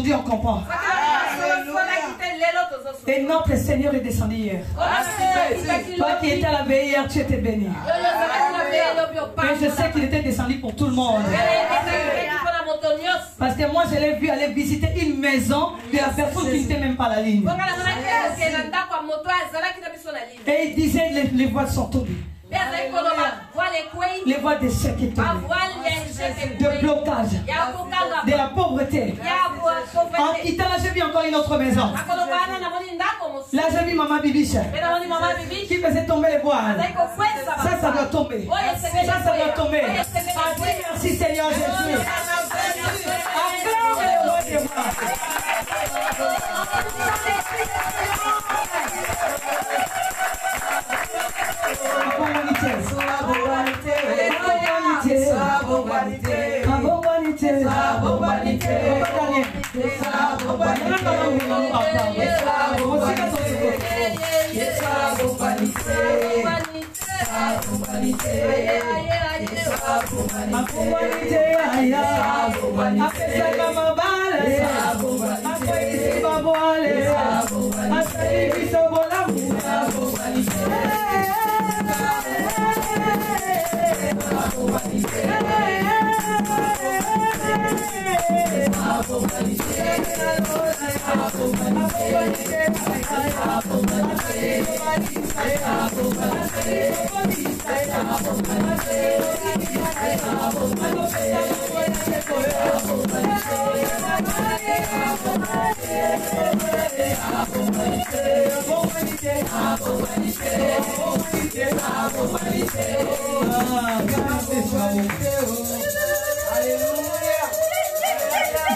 aujourd'hui on comprend. Et notre Seigneur est descendu hier. Toi qui étais à la veille hier, tu étais béni. Mais je sais qu'il était descendu pour tout le monde. Parce que moi je l'ai vu aller visiter une maison de la personne qui n'était même pas à la ligne. Et il disait les voiles sont tombées. Les voiles d'échec est tombées. De blocage. De la pauvreté. En quittant là, j'ai vu encore une autre maison. Là, j'ai vu Maman Bibiche qui faisait tomber les voiles. Ça doit tomber. Ça doit tomber. Merci Seigneur Jésus. Acclame le roi des rois.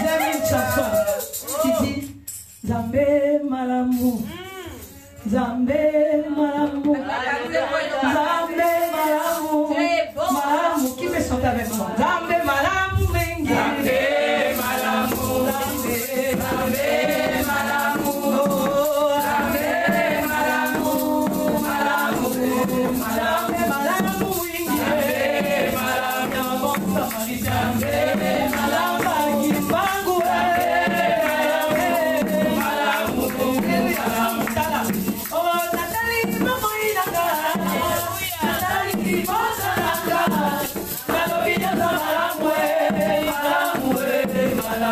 J'aime une chanson qui dit Zambé Malamu, Zambé Malamu, Zambé Malamu, Malamu. Qui veut chanter avec moi? Zambé Malamu, Mengi. Zambé Malamu, Zambé Malamu, Zambé Malamu, Malamu, Zambé Malamu, Mengi. Zambé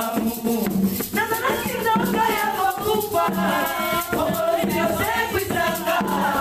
Malamu, bon Samaritain.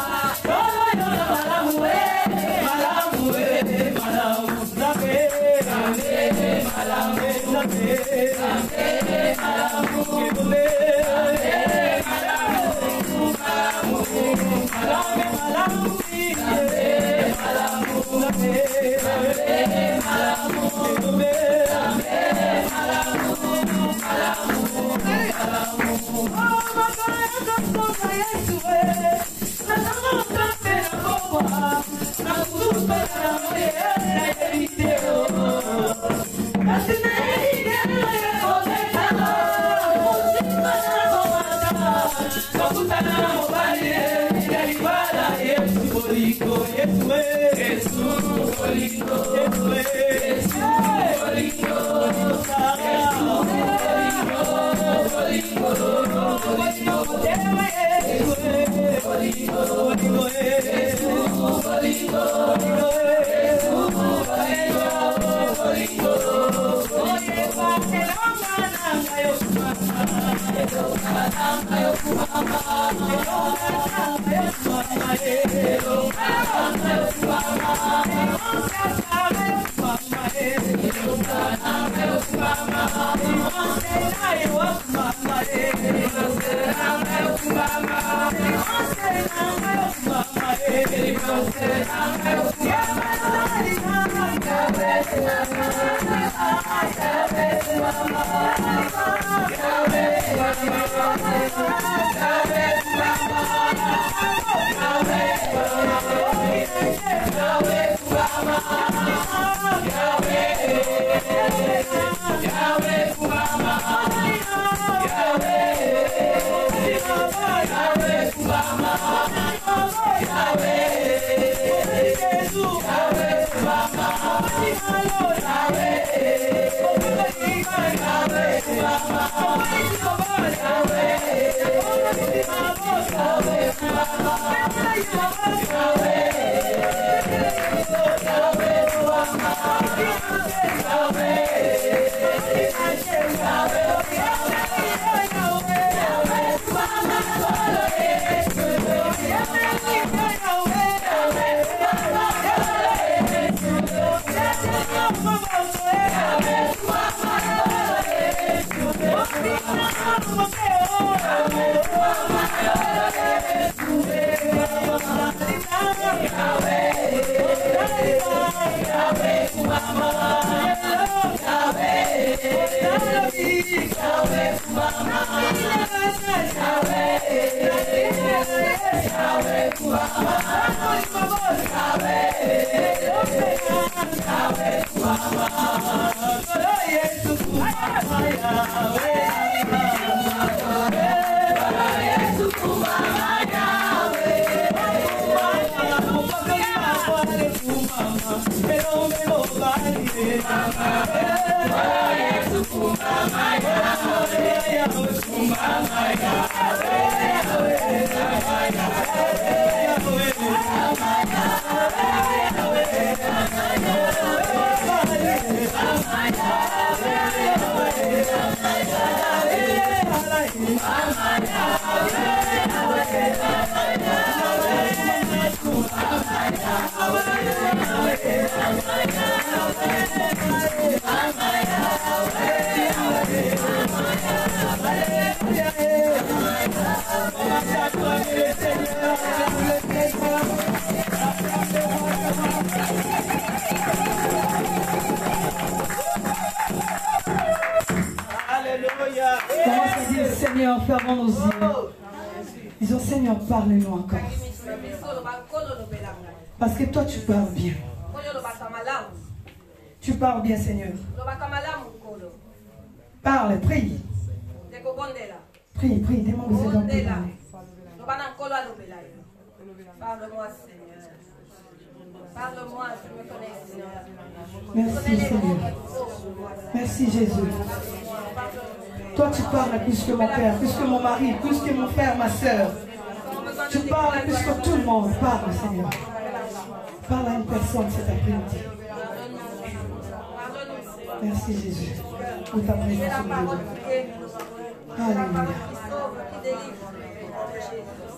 Zambé Malamu. Seigneur, fermons nos yeux. Disons, Seigneur, parle-nous encore. Parce que toi, tu parles bien. Tu parles bien, Seigneur. Parle, prie. Prie, prie, demande aux gens de parler. Parle-moi, Seigneur. Parle-moi, je me connais, Seigneur. Merci, Seigneur. Merci, Jésus. Toi, tu parles plus que mon père, plus que mon mari, plus que mon frère, ma soeur. Tu parles plus que tout le monde. Parle, Seigneur. Parle à une personne cet après-midi. Merci, Jésus, pour ta présence au milieu de nous. Alléluia.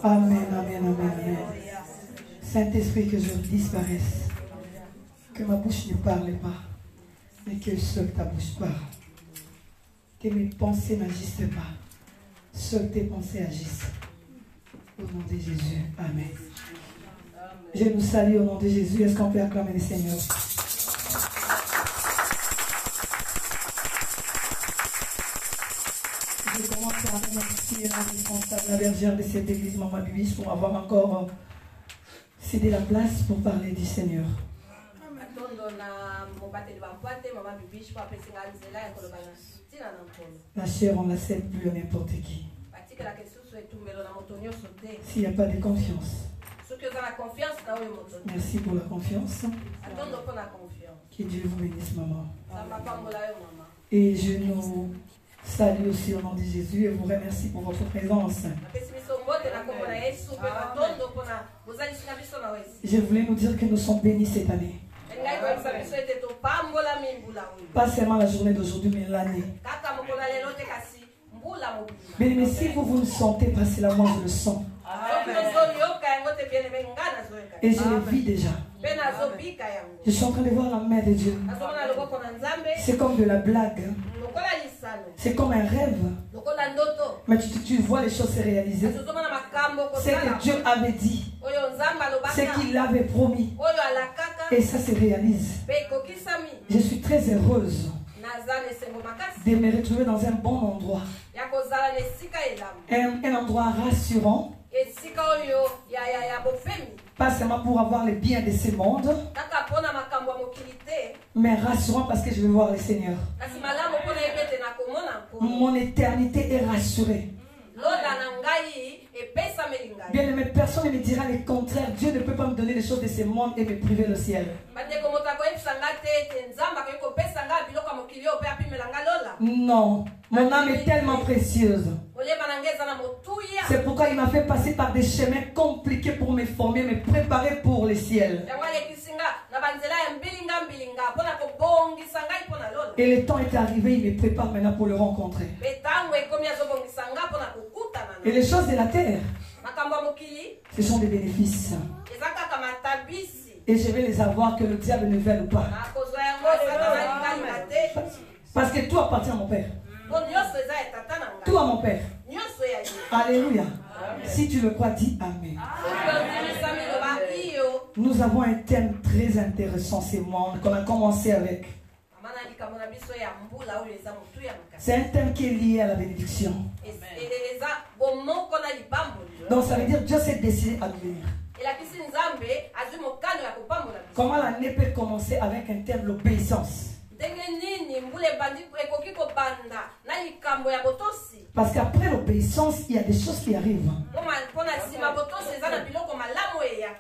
Amen, amen, amen, amen. Saint-Esprit, que je disparaisse. Que ma bouche ne parle pas, mais que seule ta bouche parle. Que mes pensées n'agissent pas. Seules tes pensées agissent. Au nom de Jésus. Amen. Je nous salue au nom de Jésus. Est-ce qu'on peut acclamer le Seigneur? Je commence à remercier la responsable, la bergère de cette église, Maman Bibiche, pour avoir encore cédé la place pour parler du Seigneur. La chair, on ne la cède plus à n'importe qui. S'il n'y a pas de confiance. Merci pour la confiance. Que Dieu vous bénisse, maman. Et je nous salue aussi au nom de Jésus et vous remercie pour votre présence. Je voulais nous dire que nous sommes bénis cette année. Pas seulement la journée d'aujourd'hui, mais l'année. Mais si vous ne sentez pas, c'est là, moi je le sens. Et je le vis déjà. Je suis en train de voir la main de Dieu. C'est comme de la blague. C'est comme un rêve. Mais tu vois les choses se réaliser. C'est que Dieu avait dit. C'est qu'il avait promis. Et ça se réalise. Je suis très heureuse de me retrouver dans un bon endroit. Un endroit rassurant. Pas seulement pour avoir les biens de ce monde, mais rassurant parce que je vais voir le Seigneur. Mon éternité est rassurée. Bien aimé, personne ne me dira le contraire. Dieu ne peut pas me donner les choses de ce monde et me priver le ciel. Non, mon âme est tellement précieuse. C'est pourquoi il m'a fait passer par des chemins compliqués pour me former, me préparer pour les ciels. Et le temps est arrivé, il me prépare maintenant pour le rencontrer. Et les choses de la terre, ce sont des bénéfices. Et je vais les avoir que le diable ne veuille pas. Parce que tout appartient à mon Père. Tout à mon Père. Alléluia. Si tu le crois, dis Amen. Nous avons un thème très intéressant ce mois qu'on a commencé avec. C'est un thème qui est lié à la bénédiction. Donc ça veut dire Dieu s'est décidé à nous bénir. Comment l'année peut commencer avec un thème, l'obéissance? Parce qu'après l'obéissance, il y a des choses qui arrivent.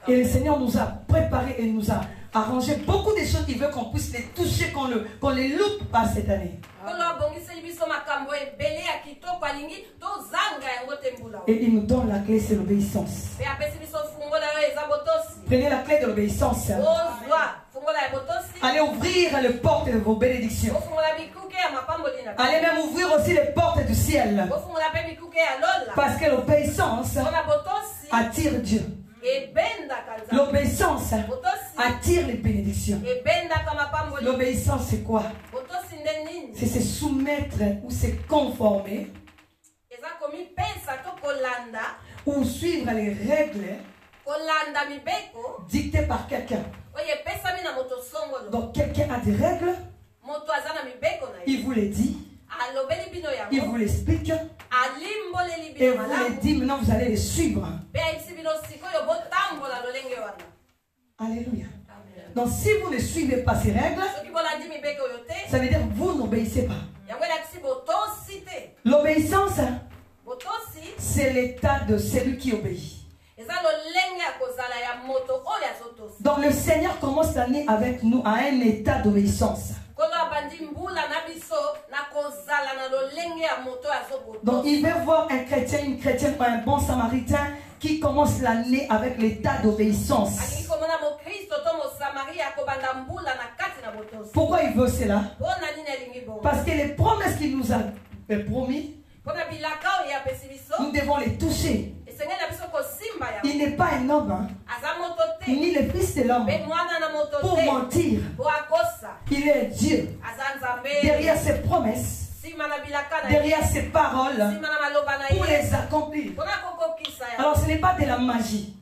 Et le Seigneur nous a préparé et nous a arrangé beaucoup de choses qui veut qu'on puisse les toucher, qu'on les loupe pas cette année. Et il nous donne la clé, c'est l'obéissance. Prenez la clé de l'obéissance. Allez ouvrir les portes de vos bénédictions. Allez même ouvrir aussi les portes du ciel. Parce que l'obéissance attire Dieu. L'obéissance attire les bénédictions. L'obéissance c'est quoi? C'est se soumettre ou se conformer ou suivre les règles dictées par quelqu'un. Donc quelqu'un a des règles, il vous les dit, il vous l'explique, et vous les dit, maintenant vous allez les suivre. Alléluia. Donc si vous ne suivez pas ces règles, ça veut dire que vous n'obéissez pas. L'obéissance, c'est l'état de celui qui obéit. Donc le Seigneur commence l'année avec nous à un état d'obéissance. Donc il veut voir un chrétien, une chrétienne ou un bon samaritain qui commence l'année avec l'état d'obéissance. Pourquoi il veut cela? Parce que les promesses qu'il nous a promis, nous devons les toucher. Il n'est pas un homme, hein, ni le fils de l'homme, pour mentir. Il est Dieu. Derrière ses promesses, derrière ses paroles, pour les accomplir. Alors ce n'est pas de la magie.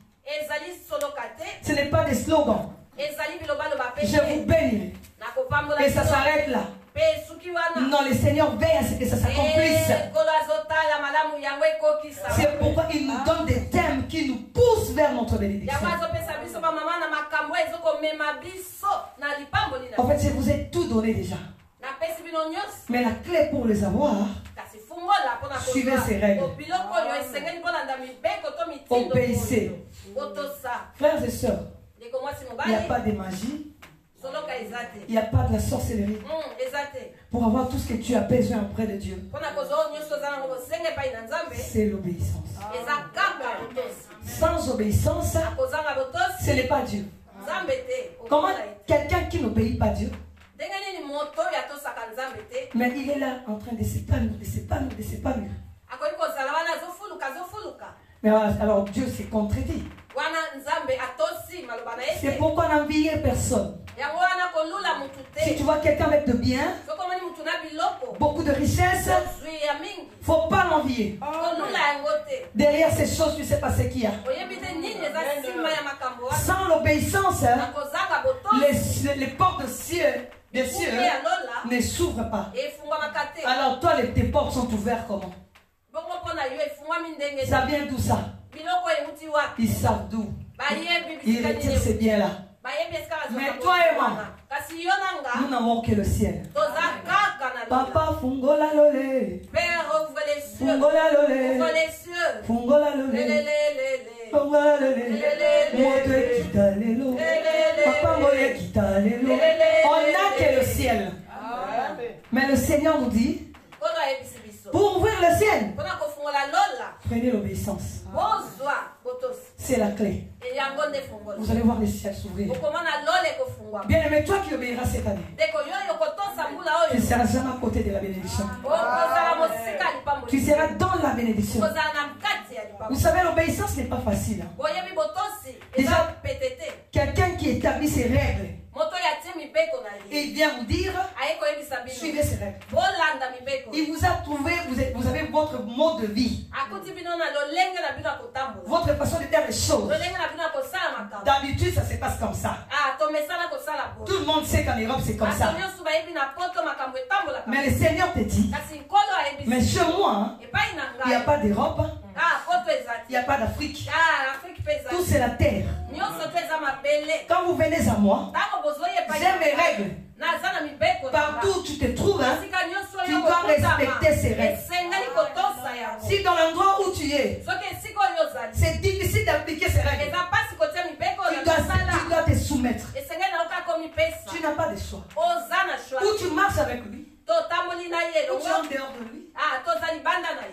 Ce n'est pas des slogans. Je vous bénis. Et ça s'arrête là. Non, le Seigneur veille à ce que ça s'accomplisse. C'est pourquoi il nous donne des thèmes qui nous poussent vers notre bénédiction. En fait, je vous ai tout donné déjà. Mais la clé pour les avoir, suivez ces règles. Obéissez. Frères et sœurs, il n'y a pas de magie. Il n'y a pas de la sorcellerie. Pour avoir tout ce que tu as besoin auprès de Dieu, c'est l'obéissance. Sans obéissance, ce n'est pas Dieu. Comment quelqu'un qui n'obéit pas à Dieu, mais il est là en train de s'épanouir, de s'épanouir, de s'épanouir. Mais alors Dieu s'est contredit. C'est pourquoi n'enviez personne. Si tu vois quelqu'un avec de bien, beaucoup de richesses, il ne faut pas l'envier. Derrière ces choses, tu ne sais pas ce qu'il y a. Sans l'obéissance, les portes des cieux ne s'ouvrent pas. Alors toi, tes portes sont ouvertes comment? Ça vient d'où ça? Ils savent d'où. Ils retirent ces biens-là. Mais toi et moi, nous n'avons que le ciel. Papa, fungola lole. Père, ouvre les cieux. Fungola lole. Ouvre les cieux. Fungola lole. Fungola lole. Moto kita lelo. Papa moye kita lelo. On n'a que le ciel. Mais le Seigneur nous dit, la sienne, prenez l'obéissance. C'est la clé. Vous allez voir les ciels s'ouvrir. Bien aimé, toi qui obéiras cette année, tu ne seras jamais à côté de la bénédiction. Tu seras dans la bénédiction. Vous savez, l'obéissance n'est pas facile. Déjà, quelqu'un qui établit ses règles, et il vient vous dire, suivez ces règles. Il vous a trouvé, vous avez votre mode de vie, votre façon de faire les choses. D'habitude, ça se passe comme ça. Tout le monde sait qu'en Europe, c'est comme ça. Mais le Seigneur te dit, mais chez moi, il n'y a pas d'Europe, il n'y a pas d'Afrique. Tout c'est la terre. Quand vous venez à moi, j'ai mes règles. Partout où tu te trouves, tu dois respecter ces règles. Si dans l'endroit où tu es, c'est difficile d'appliquer ces règles, tu dois te soumettre. Tu n'as pas de choix. Ou tu marches avec lui, ou tu es en dehors de lui,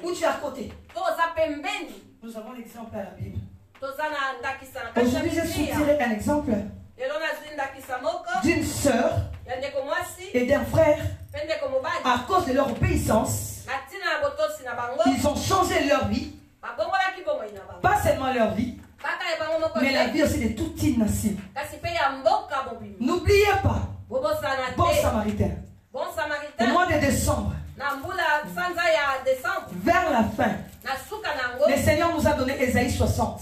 ou tu es à côté. Nous avons l'exemple à la Bible. Aujourd'hui, j'ai soutiré un exemple d'une sœur et d'un frère. À cause de leur obéissance, ils ont changé leur vie. Pas seulement leur vie, mais la vie aussi de toute une nation. N'oubliez pas, bon samaritain, au mois de décembre, vers la fin, le Seigneur nous a donné Ésaïe 60.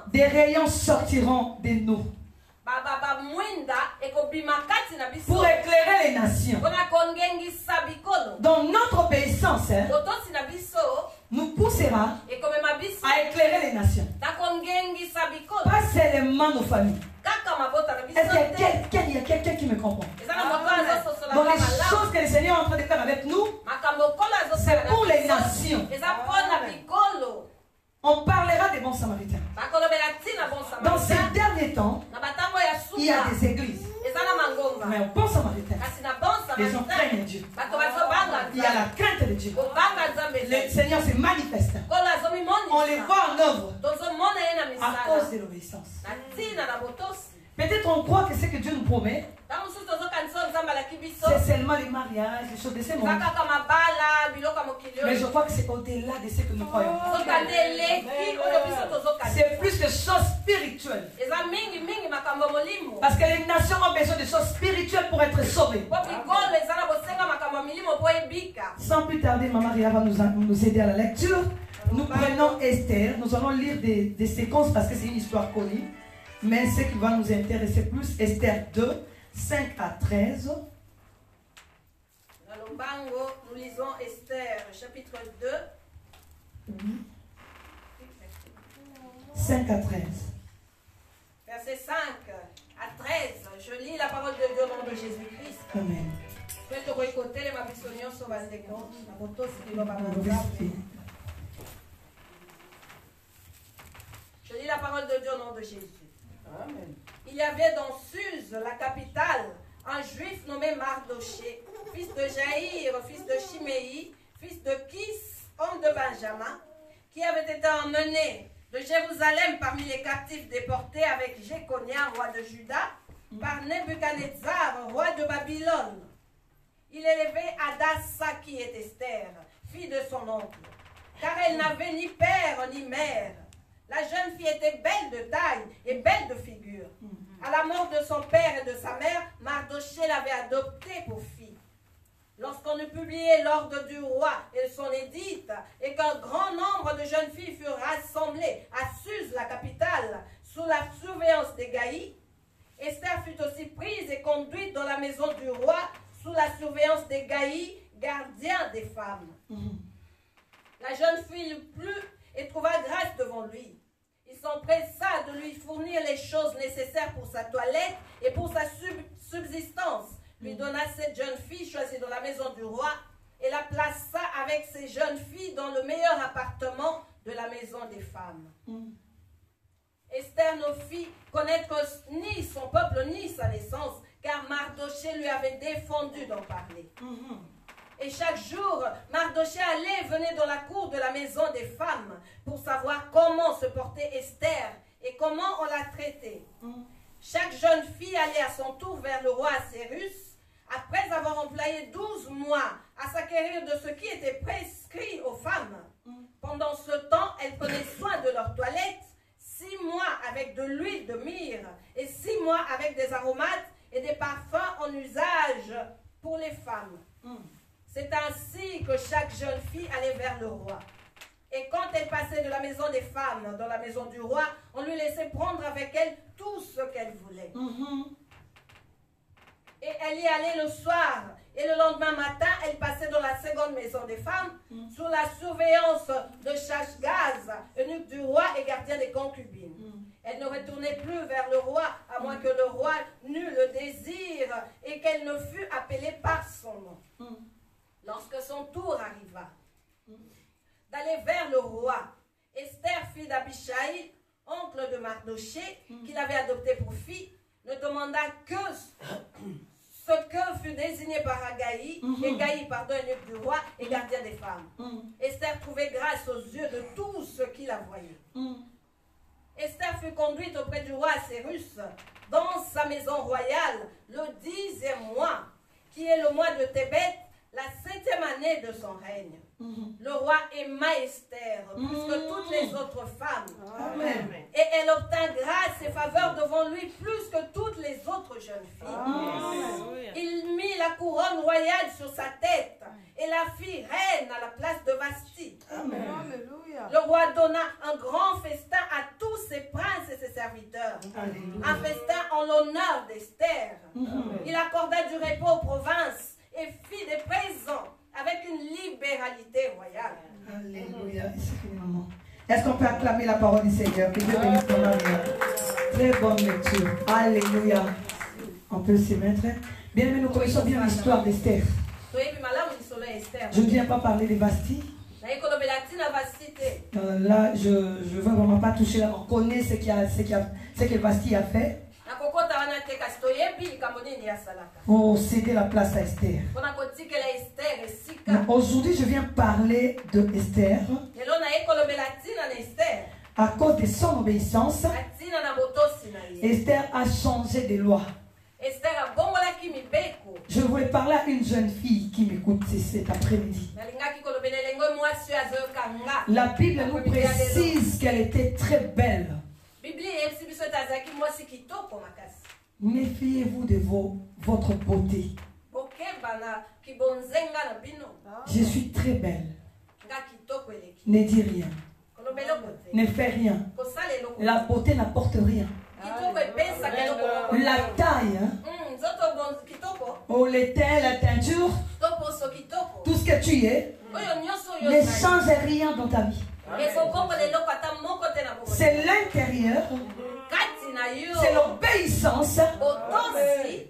Des rayons sortiront de nous pour éclairer les nations. Dans notre obéissance, nous poussera à éclairer les nations. Pas seulement nos familles. Est-ce qu'il y a quelqu'un qui me comprend? Dans les choses que le Seigneur est en train de faire avec nous, c'est pour les nations. On parlera des bons samaritains. Dans ces derniers temps, il y a des églises. Mais au bon samaritain, les gens craignent Dieu. Il y a la crainte de Dieu. Le Seigneur se manifeste. On les voit en œuvre à cause de l'obéissance. Peut-être on croit que ce que Dieu nous promet, c'est seulement les mariages, les choses de ce monde. Mais je crois que c'est au-delà de ce que nous croyons. C'est plus de choses spirituelles. Parce que les nations ont besoin de choses spirituelles pour être sauvées. Sans plus tarder, Maman Ria va nous aider à la lecture. Nous prenons Esther. Nous allons lire des séquences parce que c'est une histoire connue. Mais ce qui va nous intéresser plus, Esther 2, 5 à 13. Nous lisons Esther, chapitre 2. 5 à 13. Verset 5 à 13. Je lis la parole de Dieu au nom de Jésus-Christ. Amen. Je lis la parole de Dieu au nom de Jésus. Amen. Il y avait dans Suse, la capitale, un juif nommé Mardoché, fils de Jaïr, fils de Chiméi, fils de Kis, homme de Benjamin, qui avait été emmené de Jérusalem parmi les captifs déportés avec Jéconia, roi de Juda, par Nebuchadnezzar, roi de Babylone. Il élevait Hadassa qui est Esther, fille de son oncle, car elle n'avait ni père ni mère. La jeune fille était belle de taille et belle de figure. À la mort de son père et de sa mère, Mardoché l'avait adoptée pour fille. Lorsqu'on eut publié l'ordre du roi et son édite, et qu'un grand nombre de jeunes filles furent rassemblées à Suse, la capitale, sous la surveillance d'Hégaï, Esther fut aussi prise et conduite dans la maison du roi, sous la surveillance d'Hégaï, gardien des femmes. La jeune fille plut et trouva grâce devant lui. Il s'empressa de lui fournir les choses nécessaires pour sa toilette et pour sa subsistance. Lui donna cette jeune fille choisie dans la maison du roi et la plaça avec ses jeunes filles dans le meilleur appartement de la maison des femmes. Esther ne fit connaître ni son peuple ni sa naissance, car Mardoché lui avait défendu d'en parler. Et chaque jour, Mardochée allait et venait dans la cour de la maison des femmes pour savoir comment se portait Esther et comment on la traitait. Chaque jeune fille allait à son tour vers le roi Assérus, après avoir employé 12 mois à s'acquérir de ce qui était prescrit aux femmes. Pendant ce temps, elles prenaient soin de leur toilette, 6 mois avec de l'huile de myrrhe et 6 mois avec des aromates et des parfums en usage pour les femmes. C'est ainsi que chaque jeune fille allait vers le roi. Et quand elle passait de la maison des femmes dans la maison du roi, on lui laissait prendre avec elle tout ce qu'elle voulait. Et elle y allait le soir. Et le lendemain matin, elle passait dans la seconde maison des femmes, sous la surveillance de Shashgaz, eunuque du roi et gardien des concubines. Elle ne retournait plus vers le roi, à moins que le roi n'eût le désir et qu'elle ne fût appelée par son nom. Lorsque son tour arriva d'aller vers le roi, Esther, fille d'Abishai, oncle de Mardochée, qu'il avait adopté pour fille, ne demanda que ce que fut désigné par Agaï, eunuque du roi et gardien des femmes. Esther trouvait grâce aux yeux de tous ceux qui la voyaient. Esther fut conduite auprès du roi Assérus dans sa maison royale le 10e mois, qui est le mois de Tébet, la 7e année de son règne. Le roi aima Esther plus que toutes les autres femmes. Amen. Et elle obtint grâce et faveur devant lui plus que toutes les autres jeunes filles. Il mit la couronne royale sur sa tête et la fit reine à la place de Vasti. Le roi donna un grand festin à tous ses princes et ses serviteurs. Un festin en l'honneur d'Esther. Il accorda du repos aux provinces et fit des présents avec une libéralité royale. Alléluia. Est-ce qu'on peut acclamer la parole du Seigneur? Que Dieu bénisse ton âme. Très bonne lecture. Alléluia. On peut s'y mettre. Bien, mais nous connaissons bien l'histoire d'Esther. Je ne viens pas parler de Vasti. Là, je ne veux vraiment pas toucher là. On connaît ce que Vasti a fait pour céder la place à Esther. Aujourd'hui, je viens parler de Esther à cause de son obéissance. Esther a changé de loi. Je voulais parler à une jeune fille qui m'écoute cet après-midi. La Bible nous précise qu'elle était très belle. Méfiez-vous de votre beauté. Je suis très belle. Ne dis rien. Ne fais rien. La beauté n'apporte rien. La taille, les teints, la teinture, tout ce que tu es, ne change rien dans ta vie. C'est l'intérieur, c'est l'obéissance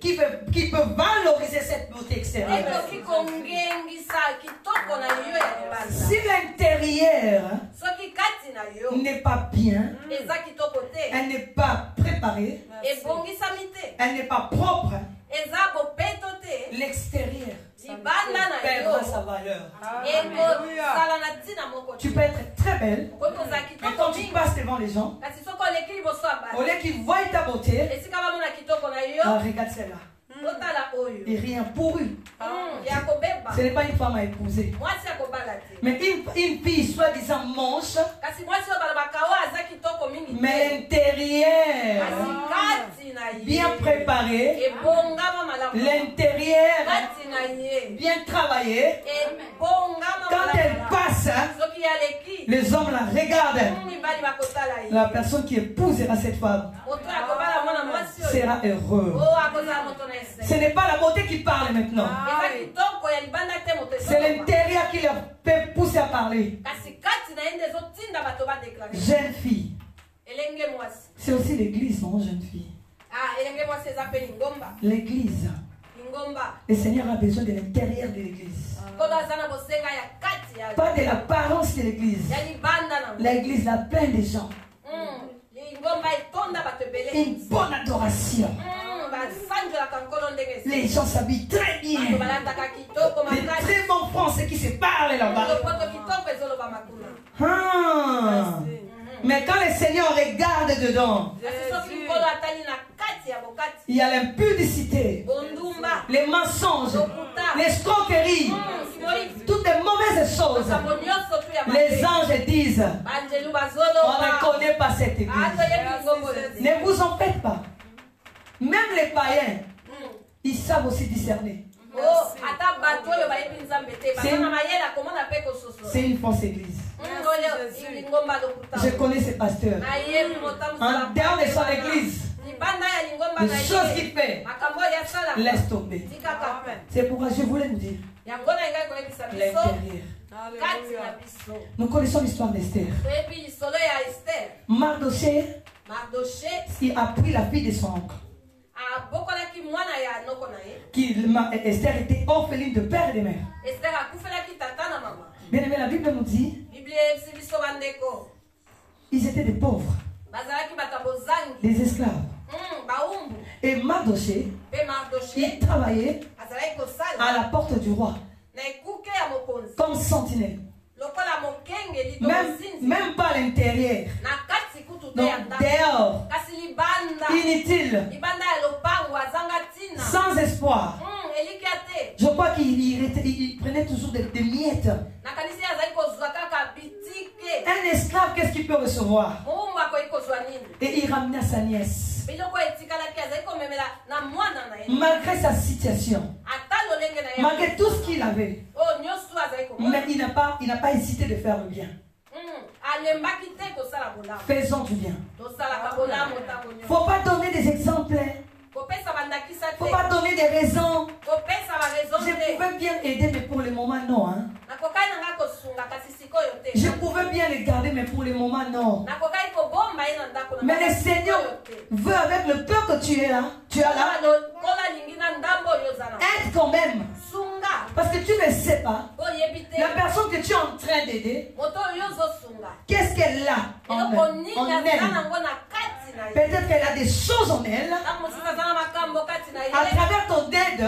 qui peut valoriser cette beauté extérieure. Si l'intérieur n'est pas bien, elle n'est pas préparée, elle n'est pas propre, l'extérieur perdra sa valeur. Tu peux être très belle, mais quand tu passes devant les gens, au lieu qu'ils voient ta beauté, regarde celle-là. Et rien pour eux. Ce n'est pas une femme à épouser. Mais une fille soi-disant moche, mais l'intérieur bien préparé, l'intérieur bien travaillé. Quand elle passe, les hommes la regardent. La personne qui épousera cette femme sera heureux. Ce n'est pas la beauté qui parle maintenant. C'est l'intérieur qui leur peut pousser à parler. Jeune fille. C'est aussi l'église, non, jeune fille? L'église. Le Seigneur a besoin de l'intérieur de l'église. Pas de l'apparence de l'église. L'église a plein de gens. Une bonne adoration. Les gens s'habillent très bien. Les très bons Français qui se parlent là-bas. Mais quand le Seigneur regarde dedans, il y a l'impudicité, les mensonges, l'escroquerie, toutes les mauvaises choses. Les anges disent, on ne connaît pas cette église. Ne vous en faites pas. Même les païens, ils savent aussi discerner. C'est une fausse église. Je connais ces pasteurs. En dehors de son église, les choses qu'il fait, laisse tomber. C'est pourquoi je voulais nous dire l'intérieur. Nous connaissons l'histoire d'Esther. Mardoché, il a pris la fille de son oncle. Esther était orpheline de père et de mère. Bien aimé, la Bible nous dit ils étaient des pauvres, des esclaves. Et Mardoché, il travaillait à la porte du roi comme sentinelle. Même pas à l'intérieur. Donc dehors, inutile, sans espoir. Je crois qu'il prenait toujours des miettes. Un esclave, qu'est-ce qu'il peut recevoir? Et il ramenait à sa nièce. Malgré sa situation, malgré tout ce qu'il avait, mais il n'a pas hésité de faire le bien. Faisons du bien. Il ne faut pas donner des exemples. Il ne faut pas donner des raisons. Je pouvais bien aider, mais pour le moment, non. Hein? Je pouvais bien les garder, mais pour le moment, non. Mais le Seigneur veut, avec le peur que tu es là, aide quand même. Parce que tu ne sais pas, la personne que tu es en train d'aider, qu'est-ce qu'elle a en elle? Peut-être qu'elle a des choses en elle. À travers ton aide,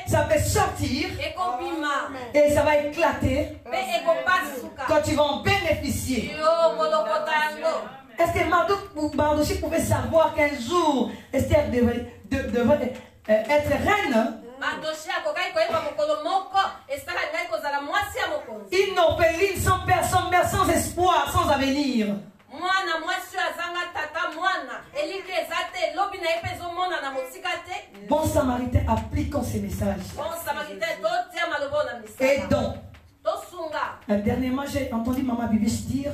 ça peut sortir et ça va éclater quand tu vas en bénéficier. Est-ce que Mardoché pouvait savoir qu'un jour Esther devrait être reine? Une orpheline sans personne, mais sans espoir, sans avenir. Bon Samaritain appliquant ces messages. Et donc, dernièrement, j'ai entendu Maman Bibiche dire,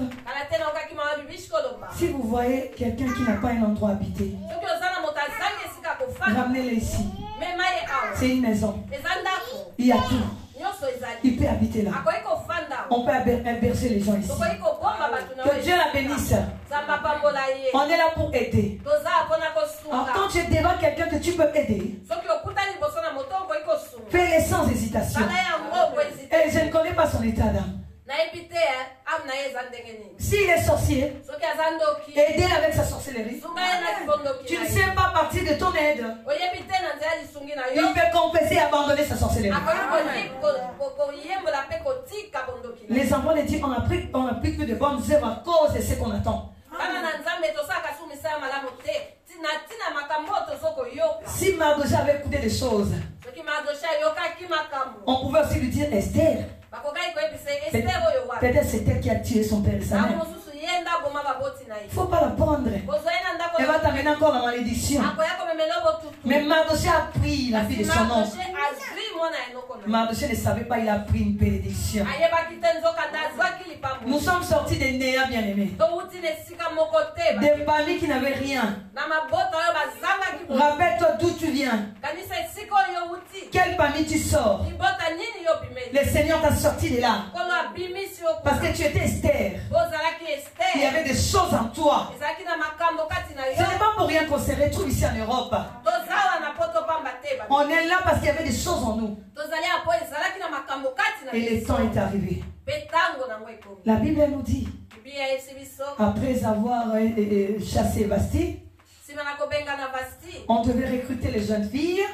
si vous voyez quelqu'un qui n'a pas un endroit habité, ramenez-le ici. C'est une maison. Il y a tout. Il peut habiter là. On peut bercer les gens ici. Que Dieu la bénisse. On est là pour aider. Alors quand tu es devant quelqu'un que tu peux aider, fais-le sans hésitation. Et je ne connais pas son état d'âme. S'il est sorcier, aidez avec sa sorcellerie. Tu ne sais pas partir de ton aide. Il peut confesser et abandonner sa sorcellerie. Les enfants de Dieu, on applique que de bonnes œuvres à cause de ce qu'on attend. Si Mardoché avait écouté des choses, on pouvait aussi lui dire Esther. Peut-être c'est elle qui a tué son père et sa mère. Il ne faut pas la prendre. Elle va t'amener encore la malédiction. Mais Mardoché a pris la fille de son oncle. Mardoché ne savait pas, il a pris une bénédiction. Nous sommes sortis des Néa bien-aimés. Des familles qui n'avaient rien. Rappelle-toi d'où tu viens. Quelle famille tu sors. Le Seigneur t'a sorti de là. Parce que tu étais Esther. Il y avait des choses en toi. Ce n'est pas pour rien qu'on se retrouve ici en Europe. On est là parce qu'il y avait des choses en nous. Et le temps est arrivé. La Bible nous dit, après avoir chassé Basti, On devait recruter les jeunes filles,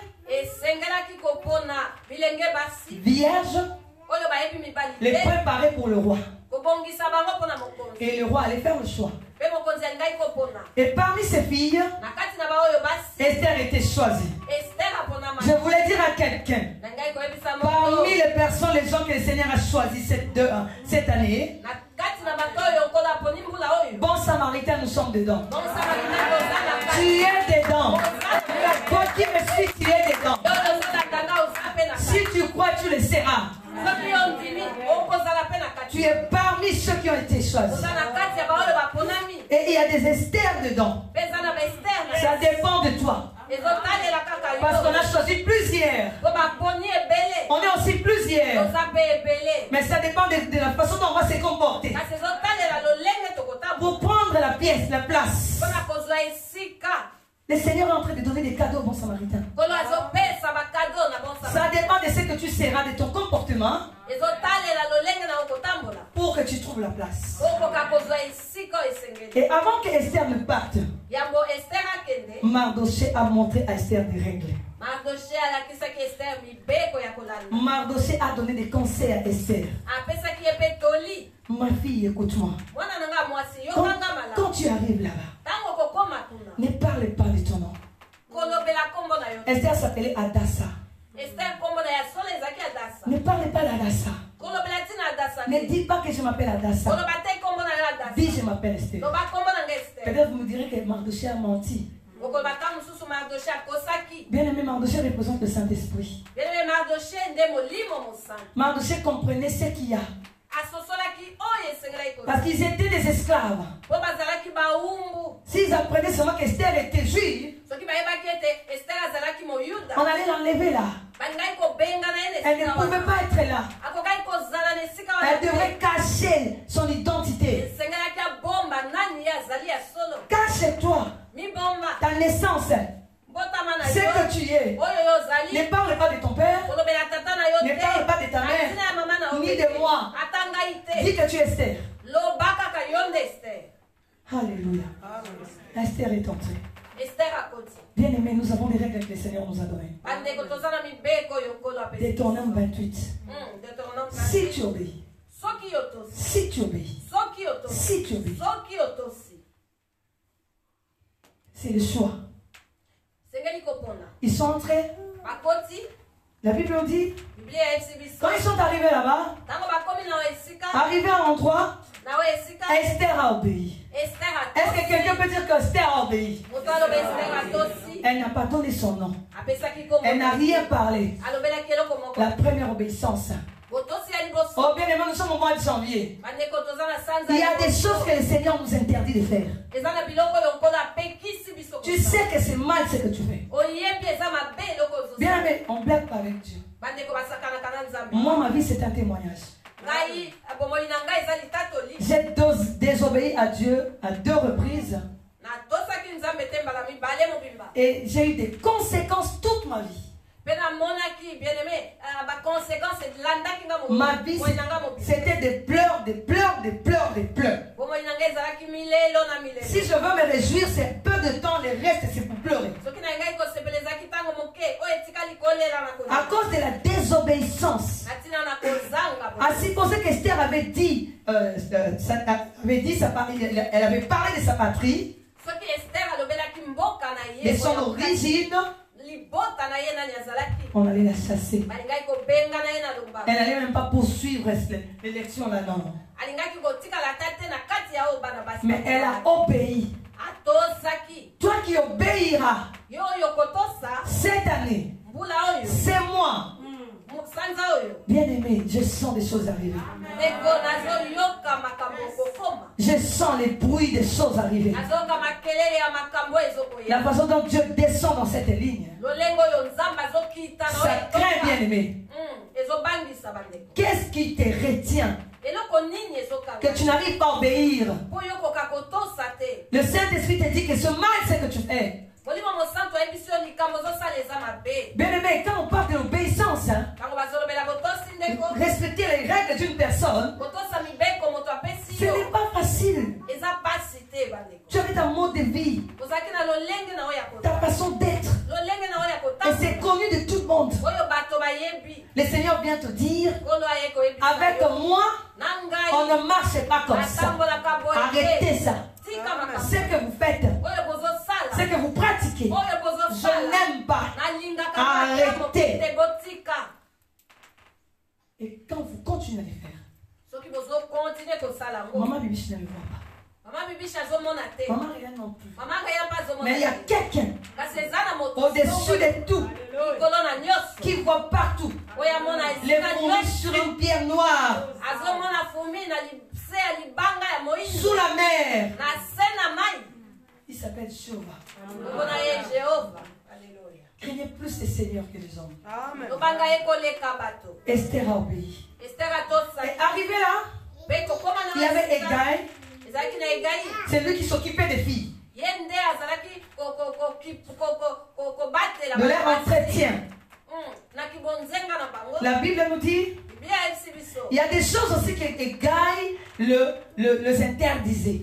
vierges, les préparer pour le roi. Et le roi allait faire le choix. Et parmi ces filles, Esther était choisie. Je voulais dire à quelqu'un, parmi les personnes, les gens que le Seigneur a choisis cette année, bon samaritain, nous sommes dedans. Tu es dedans. Toi qui me suis, tu es dedans. Si tu crois, tu le seras. Tu es parmi ceux qui ont été choisis. Et il y a des Esther dedans. Ça dépend de toi. Parce qu'on a choisi plusieurs. On est aussi plusieurs. Mais ça dépend de la façon dont on va se comporter. Pour prendre la pièce, la place. Le Seigneur est en train de donner des cadeaux au bon samaritain. Ça dépend de ce que tu seras, de ton comportement, pour que tu trouves la place. Et avant que Esther ne parte, Mardoché a montré à Esther des règles. Mardoché a donné des conseils à Esther. Ma fille, écoute-moi. Quand tu arrives là-bas, ne parle pas de ton nom. Esther s'appelait Adassa. Ne parle pas d'Adassa. Ne dis pas que je m'appelle Adassa. Dis je m'appelle Esther. Peut-être vous me direz que Mardoché a menti. Bien aimé, Mardoché représente le Saint-Esprit. Mardoché comprenait ce qu'il y a. Parce qu'ils étaient des esclaves. S'ils apprenaient seulement qu'Esther était juive, on allait l'enlever là. Elle ne pouvait pas être là. Elle devrait cacher son identité. Cache-toi ta naissance. Ce que tu es. Ne parle pas de ton père. Ne parle pas de ta mère. Ni de moi. Dis que tu es Esther. Alléluia. Esther est entrée. Bien aimé, nous avons des règles que le Seigneur nous a données. Deutéronome 28. Si tu obéis. Si tu obéis. Si tu obéis. C'est le choix. Ils sont entrés. La Bible nous dit, quand ils sont arrivés là-bas, arrivés à l'endroit, Esther a obéi. Est-ce que quelqu'un peut dire qu'Esther a obéi? Elle n'a pas donné son nom. Elle n'a rien parlé. La première obéissance. Oh bien aimé, nous sommes au mois de janvier. Il y a des choses que le Seigneur nous interdit de faire. Tu sais que c'est mal ce que tu fais. Bien aimé, on blague pas avec Dieu. Moi, ma vie, c'est un témoignage. J'ai désobéi à Dieu à 2 reprises. Et j'ai eu des conséquences toute ma vie. Ma vie, c'était des pleurs, des pleurs, des pleurs, des pleurs. Si je veux me réjouir, c'est peu de temps, le reste c'est pour pleurer. À cause de la désobéissance. À supposer qu'Esther avait dit, elle avait parlé de sa patrie, de son origine. On allait la chasser. Elle n'allait même pas poursuivre l'élection là, non. Mais elle a obéi. Toi qui obéiras cette année, c'est moi. Bien aimé, je sens des choses arriver. Je sens les bruits des choses arriver. La façon dont Dieu descend dans cette ligne, ça craint, bien aimé. Qu'est-ce qui te retient que tu n'arrives pas à obéir? Le Saint-Esprit te dit que ce mal, c'est que tu fais. Bien aimé, quand on parle de l'obéissance, hein, respecter les règles d'une personne, ce n'est pas facile. Tu avais un mode de vie. Seigneur vient te dire, avec moi, on ne marche pas comme ça. Arrêtez ça. Ce que vous faites, ce que vous pratiquez, je n'aime pas. Arrêtez. Et quand vous continuez à les faire, maman Bibiche ne le voit pas. Maman regarde non plus. Mais il y a quelqu'un au-dessus de tout qui voit partout les fourmis sur une pierre noire, sous la mer. Il s'appelle Jéhovah. Craignez plus les seigneurs que les hommes. Amen. Esther a obéi. Et arrivé là, il y avait Égaï. C'est lui qui s'occupait des filles. De leur entretien. La Bible nous dit, il y a des choses aussi que Égaï les interdisait.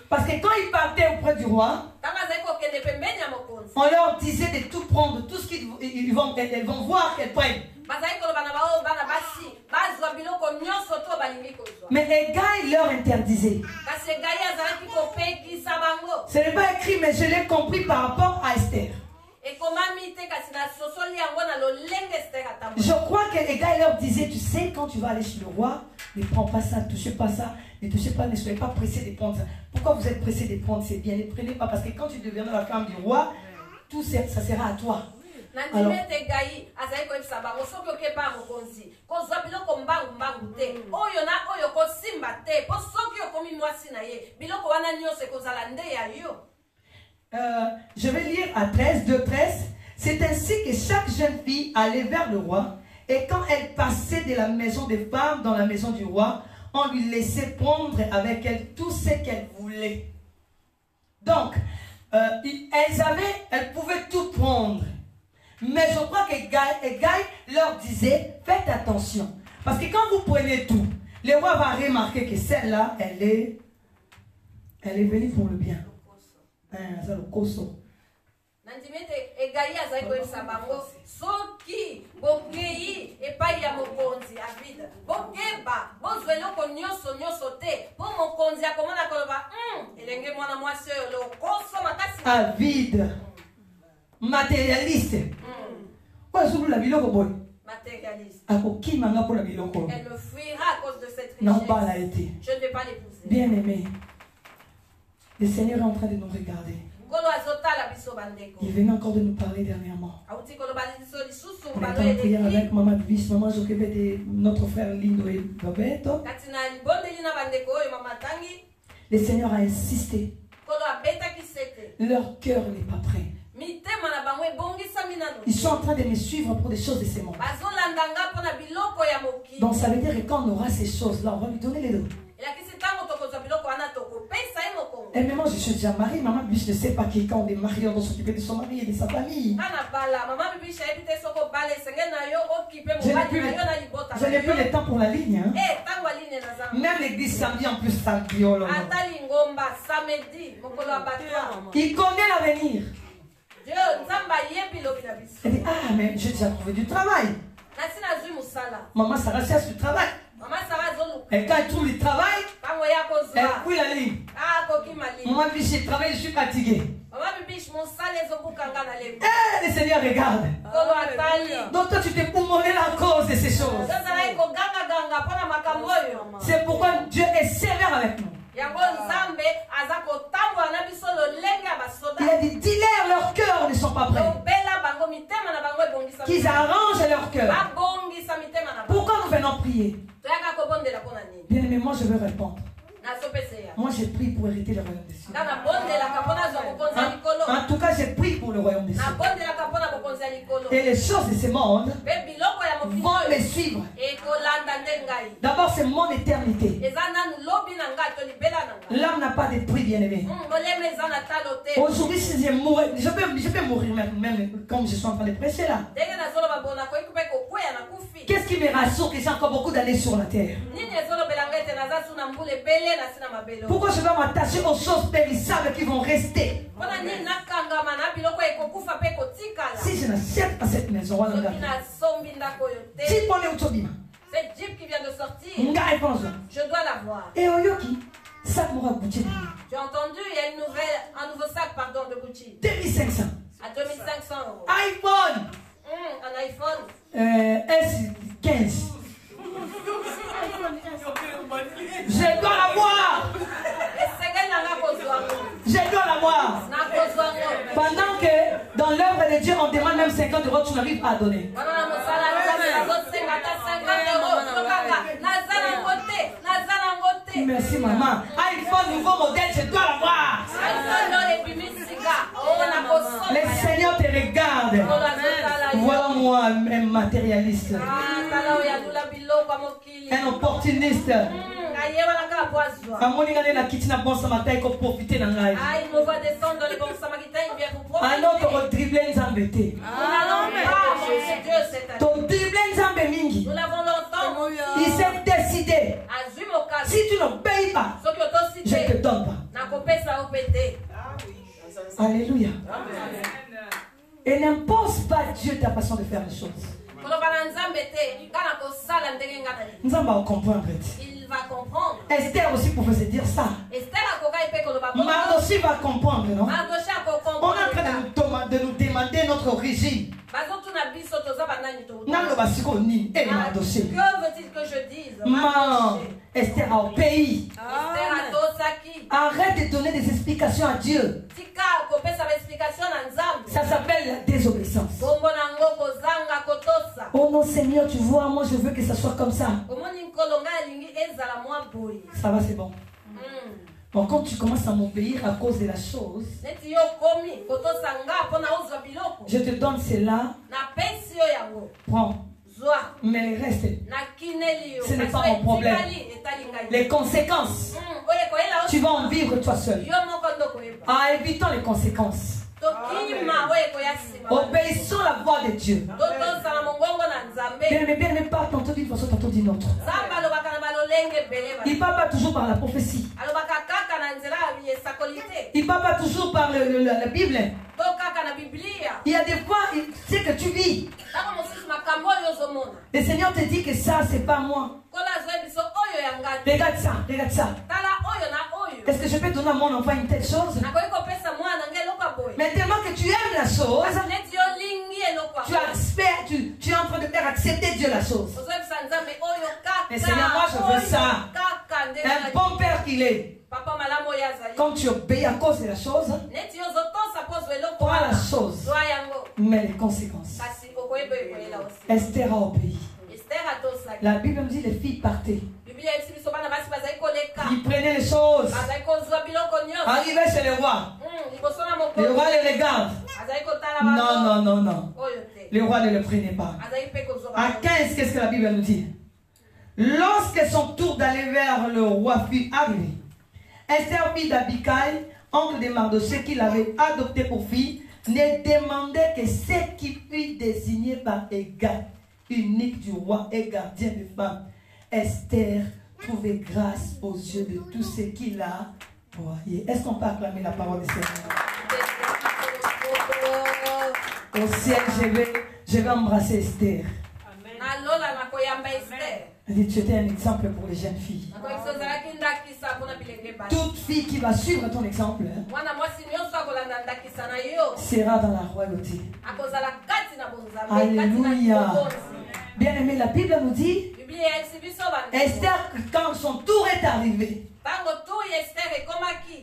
Parce que quand ils partaient auprès du roi, on leur disait de tout prendre, tout ce qu'ils vont voir qu'elles prennent. Mais Égaï leur interdisait. Ce n'est pas écrit, mais je l'ai compris par rapport à Esther. Je crois que Égaï leur disait, tu sais, quand tu vas aller chez le roi, ne prends pas ça, ne touchez pas ça, ne touchez pas, ne soyez pas pressés de prendre ça. Pourquoi vous êtes pressés de prendre? C'est bien, ne prenez pas, parce que quand tu deviendras la femme du roi, tout ça sera à toi. Alors, je vais lire à 13, 2, 13. C'est ainsi que chaque jeune fille allait vers le roi, et quand elle passait de la maison des femmes dans la maison du roi, on lui laissait prendre avec elle tout ce qu'elle voulait. Donc, elles pouvaient tout prendre. Mais je crois qu'Égaï leur disait, faites attention. Parce que quand vous prenez tout, le roi va remarquer que celle-là, elle est venue pour le bien. C'est le coso. Avide. Matérialiste. Matérialiste. Elle me fuira à cause de cette richesse. Non, pas été. Je ne vais pas l'épouser. Bien aimé, le Seigneur est en train de nous regarder. Il venait encore de nous parler dernièrement. On est en prière avec Maman Bibiche. Maman s'occupait de notre frère Lindo et Roberto. Le Seigneur a insisté. Leur cœur n'est pas prêt. Ils sont en train de me suivre pour des choses de ce monde. Donc ça veut dire que quand on aura ces choses-là, on va lui donner les deux. Et même moi, je suis déjà mariée. Maman Bibiche ne sait pas que quand on est marié, on doit s'occuper de son mari et de sa famille. Je n'ai plus le temps pour la ligne. Hein. Même l'église samedi en plus samedi. Il connaît l'avenir. Elle dit, ah mais j'ai déjà trouvé du travail. Maman Sarah cherche du travail. Et quand elle trouve du travail, elle couille la ligne. Maman Bibiche, je travaille, je suis fatiguée. Eh, le Seigneur regarde. Donc toi tu t'es poumonné la cause de ces choses. C'est pourquoi Dieu est sévère avec nous. Il a dit, dis-leur, leurs cœurs ne sont pas prêts. Qu'ils arrangent leur cœur. Pourquoi nous venons prier? Bien aimé, moi je veux répondre. Moi j'ai prié pour hériter le royaume des cieux. En tout cas, j'ai prié pour le royaume des cieux. Et les choses de ce monde vont les suivre. D'abord, c'est mon éternité. L'âme n'a pas de prix, bien aimé. Aujourd'hui, si je mourrais, je peux mourir même comme je suis en train de prêcher là. Qu'est-ce qui me rassure que j'ai encore beaucoup d'années sur la terre? Pourquoi je dois m'attacher aux choses périssables qui vont rester? Si je n'achète pas cette maison, cette Jeep qui vient de sortir, je dois l'avoir. Et Oyoki, ça m'aura Gucci. Tu as entendu, il y a un nouveau sac de Gucci. 2500. À 2500 €. iPhone. Un iPhone. S15. Je dois l'avoir. Je dois l'avoir. Pendant que dans l'œuvre de Dieu, on demande même 50 €, tu n'arrives pas à donner. Merci maman. iPhone nouveau modèle, je dois l'avoir. Le Seigneur te regarde. Voilà moi, un matérialiste. Un opportuniste. Un autre dribbler Nzambete. Ton dribbler Nzambe mingi. Il s'est décidé. Si tu ne payes pas, je ne te donne pas. Alléluia. Et n'impose pas Dieu ta façon de faire les choses. Nzamba va comprendre. Il va comprendre. Esther aussi pouvait se dire ça. Mardochée va comprendre, non? On est en train de nous demander notre origine. Que veut-il que je dise? Esther a obéi. Arrête de donner des explications à Dieu. Ça s'appelle la désobéissance. Oh non Seigneur, tu vois, moi je veux que ça soit comme ça. Ça va, c'est bon. Bon, quand tu commences à m'obéir à cause de la chose, je te donne cela. Prends. Mais le reste, ce n'est pas mon problème. Les conséquences, tu vas en vivre toi seul. Évitons les conséquences. Obéissons la voix de Dieu. Bien, mais pas tantôt d'une façon, tantôt d'une autre. Il ne parle pas toujours par la prophétie. Il ne parle pas toujours par la Bible. Il y a des fois, ce que tu vis. Le Seigneur te dit que ça, c'est pas moi. Regarde ça, regarde ça. Est-ce que je peux donner à mon enfant une telle chose? Mais tellement que tu aimes la chose, tu es en train de faire accepter Dieu la chose. Mais Seigneur, moi je veux ça. Un bon père qu'il est. Quand tu obéis à cause de la chose, prends la chose, mais les conséquences. Esther a obéi. La Bible nous dit les filles partaient. Ils prenaient les choses. Arrivaient chez le roi. Le roi les regarde. Non. Le roi ne le prenait pas. À 15, qu'est-ce que la Bible nous dit? Lorsque son tour d'aller vers le roi fut arrivé, Esther, fille d'Abicaï, oncle de Mardochée, qui l'avait adopté pour fille, ne demandait que ce qui fut désigné par égard, unique du roi et gardien des femmes. Esther trouvait grâce aux yeux de tous ceux qui la voyaient. Est-ce qu'on peut acclamer la parole du Seigneur? Au ciel, je vais embrasser Esther. Tu étais un exemple pour les jeunes filles. Toute fille qui va suivre ton exemple sera dans la royauté. Alléluia. Bien aimé, la Bible nous dit, Esther, quand son tour est arrivé,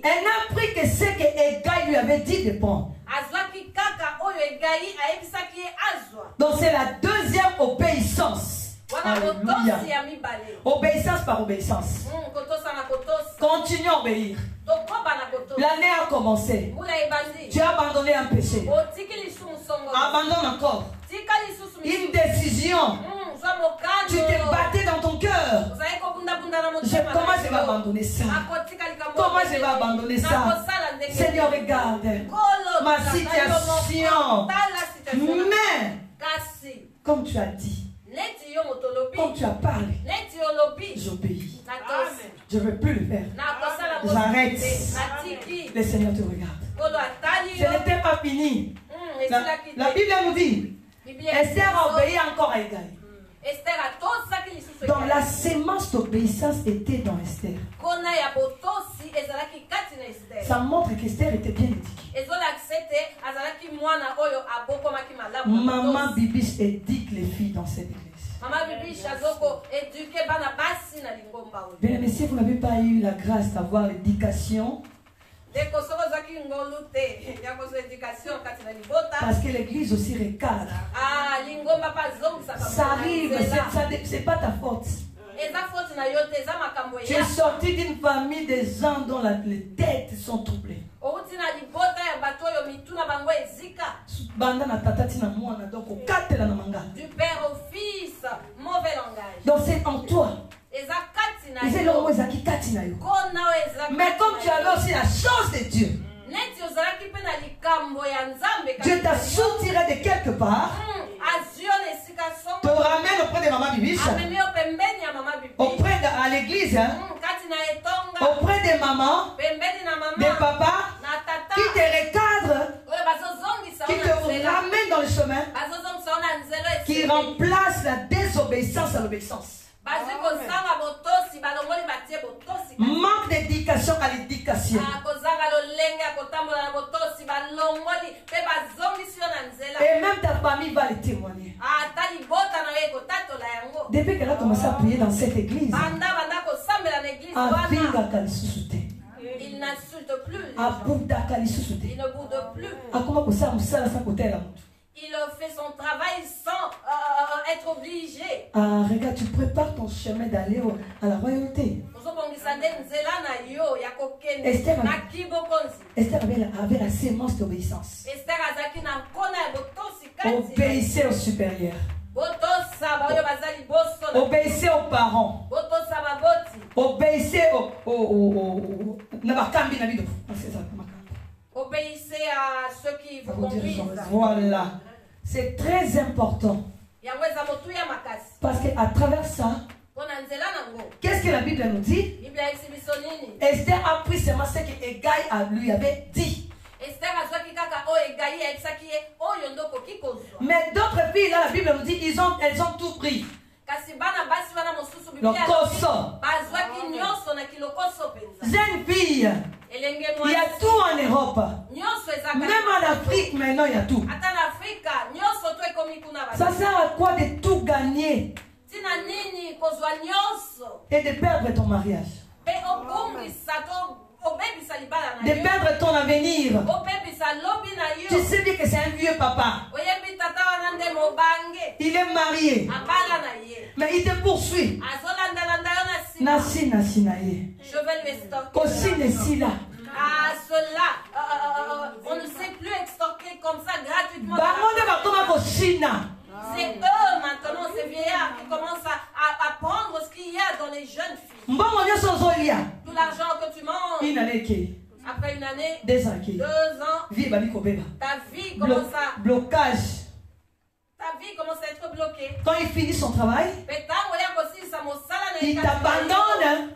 elle n'a pris que ce que Hegai lui avait dit de prendre. Donc c'est la deuxième obéissance. Alléluia. Obéissance par obéissance. Continue à obéir. L'année a commencé. Tu as abandonné un péché. Abandonne encore. Une décision. Tu t'es battu dans ton cœur. Comment je vais abandonner ça? Comment je vais abandonner ça? Seigneur, regarde ma situation. Mais, comme tu as dit, comme tu as parlé, j'obéis. Je ne veux plus le faire. J'arrête. Le Seigneur te regarde. Ce n'était pas fini. La Bible nous dit, Esther a obéi encore à Hégai. Donc la sémence d'obéissance était dans Esther. Ça montre qu'Esther était bien éduquée. Maman Bibiche éduque les filles dans cette église. Bien, mais si vous n'avez pas eu la grâce d'avoir l'éducation, parce que l'église aussi recadre. Ça arrive, c'est pas ta faute. Tu es sorti d'une famille des gens dont les têtes sont troublées. Du père au fils, mauvais langage. Donc c'est en toi. Mais comme tu avais aussi la chance de Dieu, Dieu t'a sortiré de quelque part, te ramène auprès de Maman Bibiche, auprès de l'église, auprès des mamans, des papas, qui te recadrent, qui te ramènent dans le chemin, qui remplace la désobéissance à l'obéissance. Manque d'éducation à l'éducation. Et même ta famille va le témoigner. Depuis qu'elle a commencé à prier dans cette église, il n'insulte plus. Il ne boude plus. Il fait son travail sans être obligé. Regarde, tu prépares ton chemin d'aller à la royauté. Esther avait la sémence d'obéissance. Obéissez aux supérieurs. Obéissez aux parents. Obéissez Obéissez à ceux qui vous conduisent. Voilà. C'est très important. Parce qu'à travers ça, qu'est-ce que la Bible nous dit? Esther a pris seulement ce que Hégai lui avait dit. Mais d'autres filles, là, la Bible nous dit, elles ont tout pris. Le koso. Jeune fille, il y a tout en Europe. Même en Afrique, maintenant, il y a tout. Ça sert à quoi de tout gagner et de perdre ton mariage? De perdre ton avenir. Tu sais bien que c'est un vieux papa. Il est marié. Mais il te poursuit. Je vais lui extorquer. À cela, on ne sait plus extorquer comme ça gratuitement. C'est eux maintenant, ces vieillards, qui commencent à prendre ce qu'il y a dans les jeunes filles. Tout l'argent que tu manges. Après une année, 2 ans, ta vie commence à... Blocage. Ta vie commence à être bloquée. Quand il finit son travail, il t'abandonne.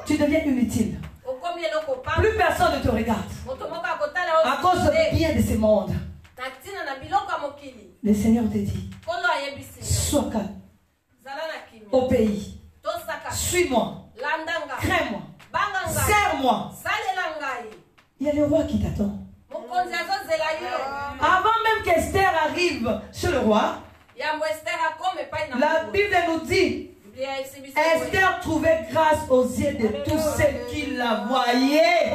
Tu deviens inutile. Plus personne ne te regarde. À cause de bien de ce monde. Le Seigneur te dit, sois calme. Obéis. Suis-moi. Crains-moi. Sers-moi. Il y a le roi qui t'attend. Avant même qu'Esther arrive chez le roi, la Bible nous dit, Esther trouvait grâce aux yeux de tous ceux qui la voyaient.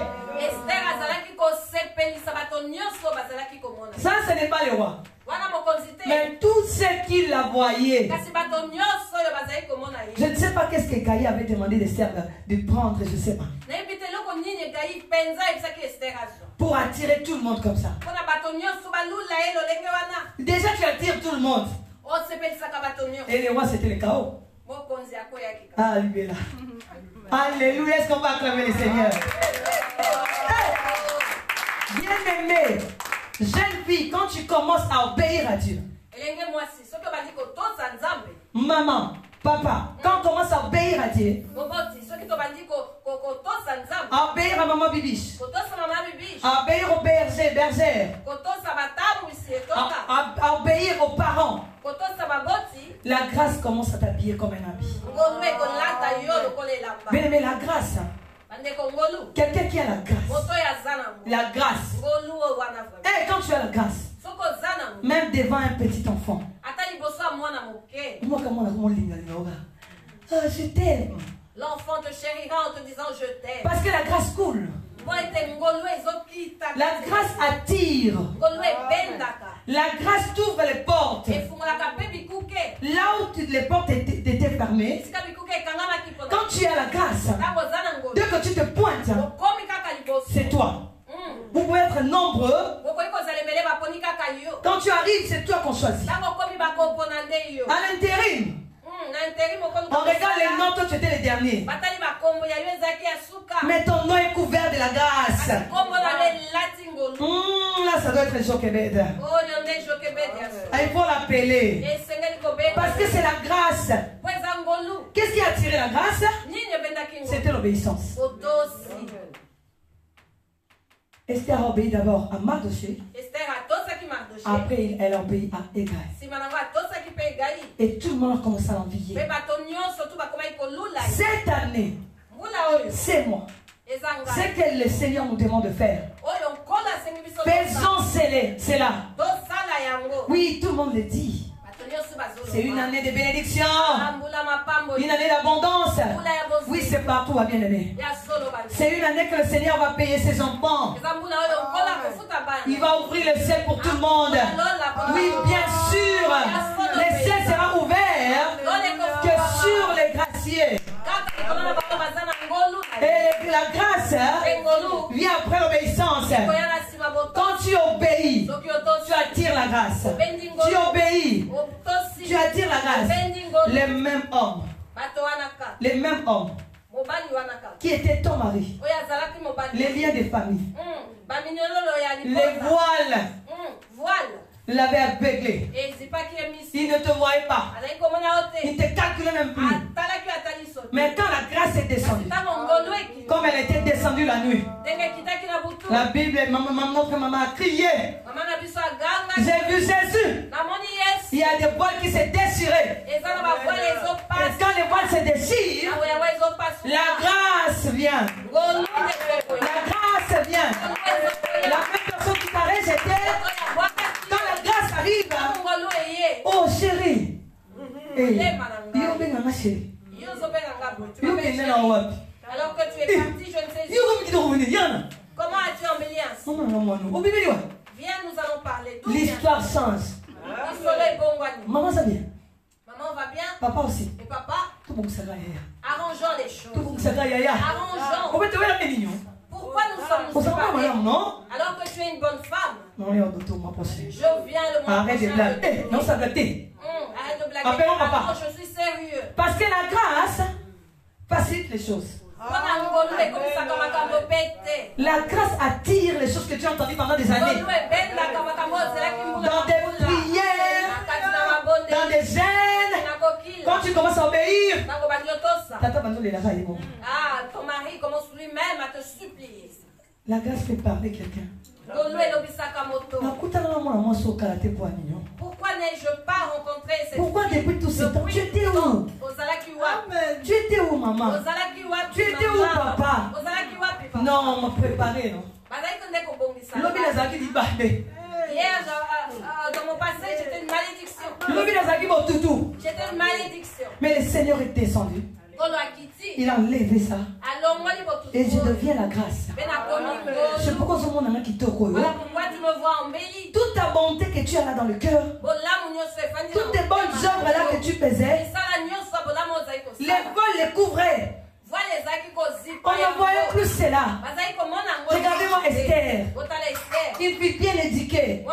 Ça, ce n'est pas le roi. Mais tous ceux qui la voyaient. Je ne sais pas qu'est-ce que Gaïa avait demandé d'Esther de prendre, je ne sais pas. Pour attirer tout le monde comme ça. Déjà tu attires tout le monde. Et le roi c'était le chaos. Alléluia. Alléluia. Est-ce qu'on va acclamer le Seigneur? Bien-aimé, jeune fille, quand tu commences à obéir à Dieu, maman, papa, quand on commence à obéir à Dieu, obéir à maman bibiche, obéir aux bergers, bergères, obéir aux parents. La grâce commence à t'habiller comme un habit. Bien aimé, la grâce. Quelqu'un qui a la grâce. La grâce. Et quand tu as la grâce, même devant un petit enfant, je t'aime. L'enfant te chérira en te disant je t'aime. Parce que la grâce coule. La grâce attire. La grâce t'ouvre les portes. Là où les portes étaient fermées, quand tu as la grâce, dès que tu te pointes, c'est toi. Vous pouvez être nombreux. Quand tu arrives, c'est toi qu'on choisit. À l'intérim, on regarde les noms, toi tu étais le dernier. Mais ton nom est couvert de la grâce. Là, ça doit être Jochebed. Il faut l'appeler. Parce que c'est la grâce. Qu'est-ce qui a attiré la grâce? C'était l'obéissance. Esther a obéi d'abord à Mardoché. Après, elle a obéi à Hégai. Et tout le monde a commencé à l'envier. Cette année, c'est moi. Ce que le Seigneur nous demande de faire. Faisons cela. Oui, tout le monde le dit. C'est une année de bénédiction. Une année d'abondance. Oui, c'est partout, bien aimé. C'est une année que le Seigneur va payer ses enfants. Il va ouvrir le ciel pour tout le monde. Oui, bien sûr. Le ciel sera ouvert que sur les graciers. Et la grâce vient après l'obéissance. Quand tu obéis, tu attires la grâce. Tu obéis, tu attires la grâce. Les mêmes hommes, qui étaient ton mari, les liens de famille, les voiles l'avaient aveuglé. Il ne te voyait pas. Il ne te calculait même plus. Mais quand la grâce est descendue, comme elle était descendue la nuit, la Bible, notre maman a crié. J'ai vu Jésus. Il y a des voiles qui se déchiraient. Et quand les voiles se déchirent, la grâce vient. La grâce vient. La même personne qui t'a rejeté, quand la grâce arrive, oh chérie, alors que tu es parti, je ne sais pas. Comment as-tu embelli ainsi? Viens, nous allons parler. L'histoire change. Maman, ça vient. Maman va bien. Papa aussi. Et papa? Arrangeons les choses. Arrangeons. Pourquoi nous sommes séparés? Alors que tu es une bonne femme. Je viens le mois Arrête de blaguer. Non, ça blaguer. Arrête de blaguer. Appelons papa. Je suis sérieux. Parce que la grâce facilite les choses. La grâce attire les choses que tu as entendues pendant des années. Dans des prières, dans des gênes. Quand tu commences à obéir, ton mari commence lui-même à te supplier. La grâce fait parler quelqu'un. Pourquoi n'ai-je pas rencontré cette Pourquoi depuis tout ce temps? Tu étais où? Tu étais où, maman? Tu étais où, papa? Non, on m'a préparé, non? Hier, dans mon passé, j'étais une malédiction. J'étais une malédiction. Mais le Seigneur est descendu. Il a enlevé ça. Et je deviens la grâce. C'est pourquoi ce monde a quitté. Voilà pourquoi tu me vois embellie. Toute ta bonté que tu as là dans le cœur, toutes tes bonnes œuvres là que tu faisais, les vols les couvraient. On ne voyait plus cela. Regardez-moi Esther. Il fut bien éduqué.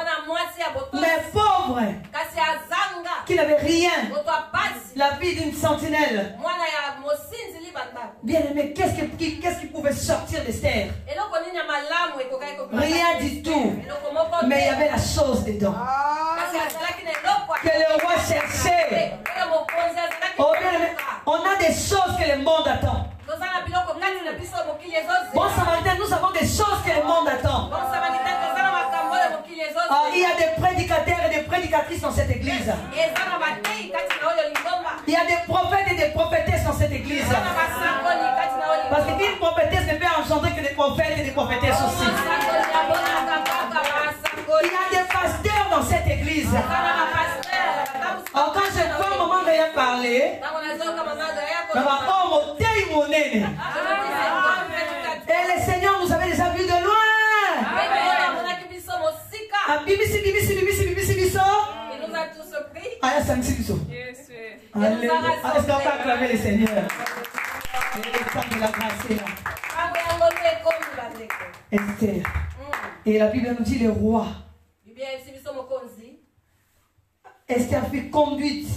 Mais pauvre, qui n'avait rien. La vie d'une sentinelle. Bien aimé, qu'est-ce qui pouvait sortir d'Esther? Rien du tout. Mais il y avait la chose dedans. Que le roi cherchait. Oh, bien aimé, on a des choses que le monde attend. Bon Samaritain, nous avons des choses que le monde attend. Il y a des prédicateurs et des prédicatrices dans cette église. Il y a des prophètes et des prophétesses dans cette église. Parce qu'une prophétesse ne peut engendrer que des prophètes et des prophétesses aussi. Il y a des pasteurs dans cette église. Alors quand je vois maman d'ailleurs parler, et le Seigneur nous avait déjà vu de loin. Il nous a tous pris. Est-ce qu'on peut acclamer le Seigneur? Esther. Et la Bible nous dit le roi. Esther fut conduite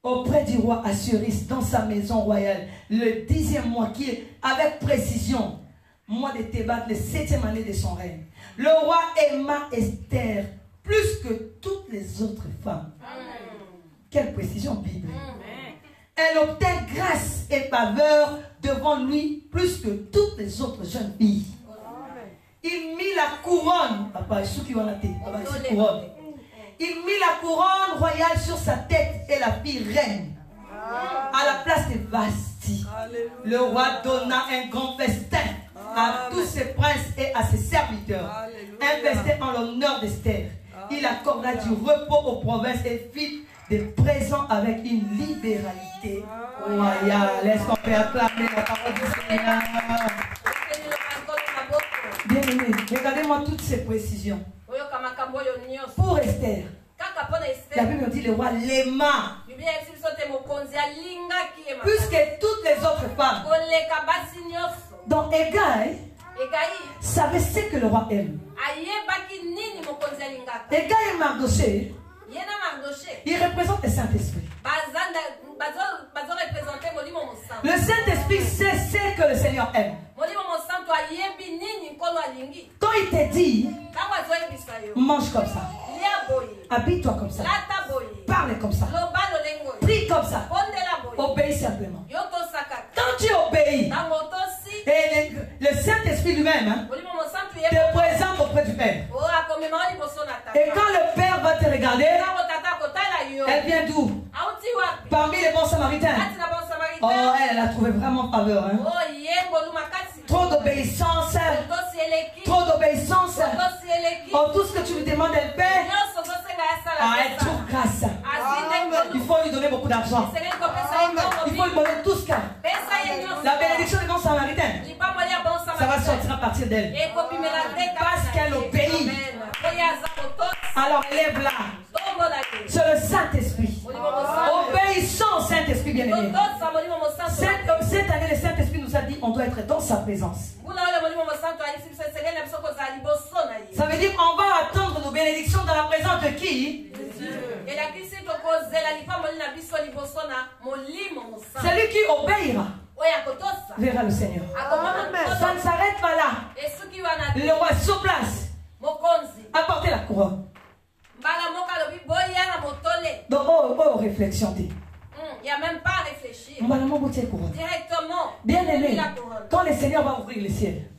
auprès du roi Assuérus dans sa maison royale le 10e mois qui est avec précision mois de Thébat, le 7e année de son règne. Le roi aima Esther plus que toutes les autres femmes. Quelle précision biblique. Elle obtint grâce et faveur devant lui plus que toutes les autres jeunes filles. Il mit la couronne. Il mit la couronne royale sur sa tête et la fit reine à la place de Vasti. Le roi donna un grand festin à tous ses princes et à ses serviteurs. Un festin en l'honneur d'Esther. Il accorda du repos aux provinces et fit des présents avec une libéralité royale. Est-ce qu'on peut acclamer la parole du Seigneur? Bien-aimés, regardez-moi toutes ces précisions. Pour Esther, la Bible dit le roi l'aima plus que toutes les autres femmes. Donc Hégai savait ce que le roi aime. Hégai et Mardoché, il représente le Saint-Esprit. Le Saint-Esprit sait ce que le Seigneur aime. Quand il te dit, mange comme ça, habille-toi comme ça, parle comme ça, prie comme ça, obéis simplement. Quand tu obéis, et le Saint-Esprit lui-même te présente auprès du Père. Et quand le Père va te regarder, elle vient d'où? Parmi les bons Samaritains. Oh, elle a trouvé vraiment faveur. Hein? Trop d'obéissance. Trop d'obéissance. Oh, tout ce que tu lui demandes, elle fait. Elle trouve grâce. Il faut lui donner beaucoup d'argent. Il faut lui donner tout ce qu'elle a. La bénédiction des bons Samaritains, ça va sortir à partir d'elle. Parce qu'elle obéit. Alors lève-la. C'est le Saint-Esprit. Obéissons au Saint-Esprit, bien-aimé. Cette année, le Saint-Esprit nous a dit on doit être dans sa présence. Ça veut dire on va attendre nos bénédictions dans la présence de qui? Celui qui obéira verra le Seigneur. Ça ne s'arrête pas là. Le roi sur place. Apportez la couronne. Donc, réflexion. Il n'y a même pas à réfléchir. Directement. Bien aimé, quand le Seigneur va ouvrir le ciel,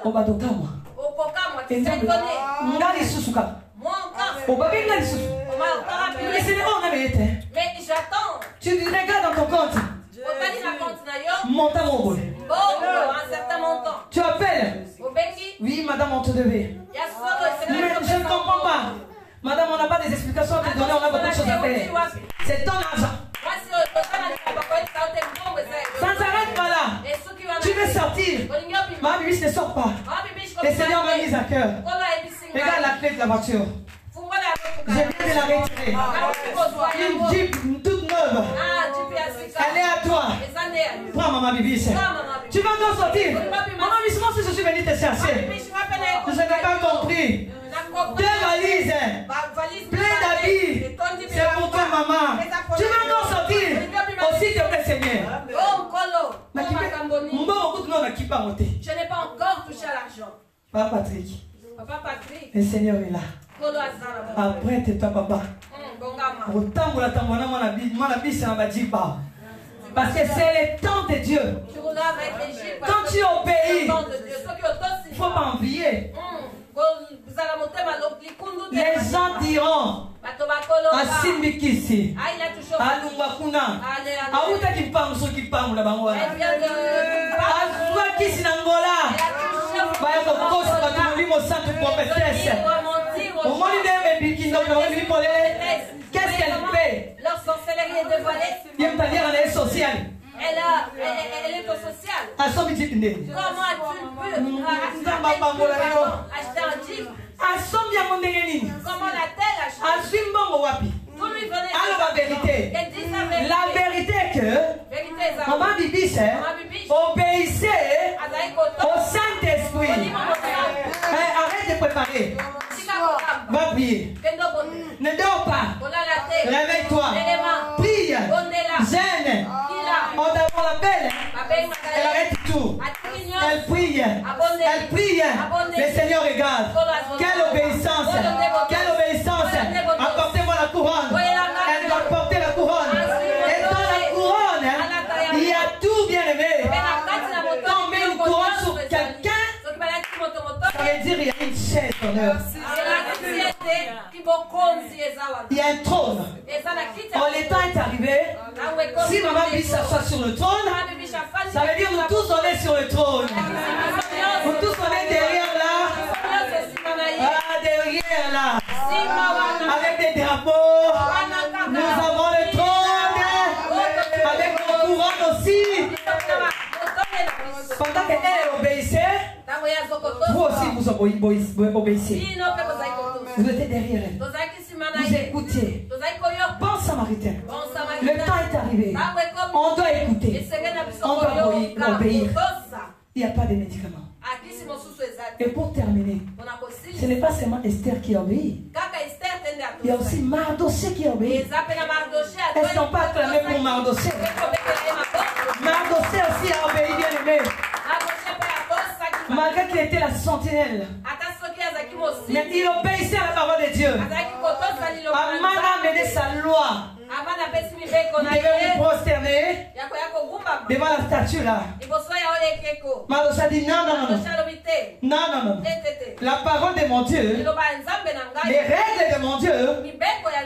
on va doter moi. Mais j'attends. Tu regardes dans ton compte. Montant mon boy. Un certain montant. Tu appelles. Oui, madame, on te devait. Mais je ne comprends pas. Madame, on n'a pas des explications à te donner, on a beaucoup de choses à faire. C'est ton argent. Ça ne s'arrête pas là. Tu veux sortir. Ma bibi ne sort pas. Le Seigneur m'a mis à cœur. Regarde la clé de la voiture. Je viens de la retirer. Une Jeep toute neuve. Elle est à toi. Prends maman bibi. Tu vas encore sortir. Maman bibi, si je suis venu te chercher. Je n'ai pas compris. 2 valises. Plein d'habits. C'est pour toi maman. Tu vas encore sortir. Aussi te plaît Seigneur. Je n'ai pas encore touché à l'argent. Papa Patrick. Papa Patrick. Le Seigneur est là. Après, t'es ta papa. Parce que c'est le temps de Dieu. Quand tu obéis, il ne faut pas envier. Les gens diront Asimbikisi, Alumbakuna, Aouta qui parle, ceux qui parlent là-bas. Azoua qui s'y n'angola. Qu'est-ce qu'elle fait? Leur sorcellerie est dévoilée. Elle est sociale. Elle est au social. Comment as-tu pu acheter un jeep? Comment l'a-t-elle acheté? Tout lui venait. Alors la vérité. La vérité est que Maman Bibiche obéissez au Saint-Esprit. Arrête de préparer. Va prier. Ne dors pas. Réveille-toi. Prie. Gêne. On l'appelle. Elle arrête tout. Elle prie. Elle prie. Le Seigneur regarde. Quelle obéissance. Quelle obéissance. Apportez-moi la couronne. Elle va porter la couronne. Et dans la couronne, il y a tout bien aimé. Quand on met une couronne sur quelqu'un, ça veut dire il y a une chaise d'honneur. Il y a un trône. Quand le temps est arrivé, si Maman Bibiche s'assoit sur le trône, ça veut dire nous tous on est sur le trône. Nous tous on est derrière là. Ah, derrière là. Avec des drapeaux. Nous avons le trône. Avec nos couronnes aussi. Pendant qu'elle obéissait, vous aussi vous obéissez. Vous étiez derrière elle. Vous écoutiez. Bon samaritain. Le temps est arrivé. On doit écouter. On doit obéir. Il n'y a pas de médicaments. Et pour terminer, ce n'est pas seulement Esther qui obéit. Il y a aussi Mardoché qui obéit. Est-ce qu'on peut acclamer pour Mardoché? Mardoché aussi a obéi, bien aimé. Malgré qu'il était la sentinelle, mais il obéissait à la parole de Dieu. Aman a mené sa loi. Vous devez vous prosterner devant la statue là. Mardoché a dit non, non, non, non. Non, non, non. La parole de mon Dieu, les règles de mon Dieu,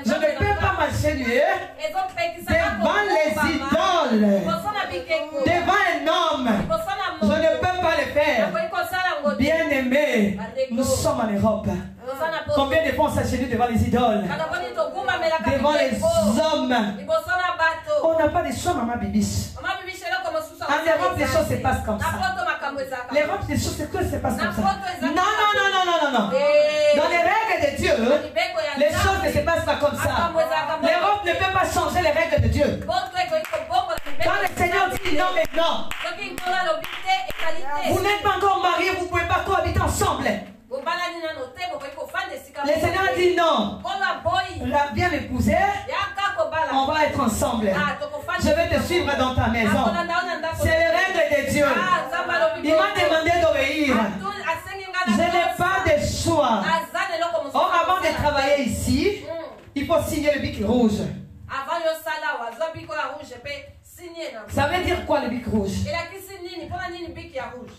je ne peux pas m'agenouiller devant les idoles, devant un homme. Je ne peux pas le faire. Bien aimé, nous sommes en Europe. Combien de fois on s'agenouille devant les idoles, devant les hommes? On n'a pas de choix, Maman Bibiche. En Europe, les choses se passent comme ça. L'Europe, les choses se passent comme ça. Non, non, non, non, non, non, non. Dans les règles de Dieu, les choses ne se passent pas comme ça. L'Europe ne peut pas changer les règles de Dieu. Quand le Seigneur dit non, mais non. Vous n'êtes pas encore mariés, vous ne pouvez pas cohabiter ensemble. Le Seigneur dit non. Viens m'épouser. On va être ensemble. Je vais te suivre dans ta maison. C'est les règles de Dieu. Il m'a demandé d'obéir. Je n'ai pas de choix. Or, avant de travailler ici, il faut signer le bic rouge. Ça veut dire quoi le bic rouge?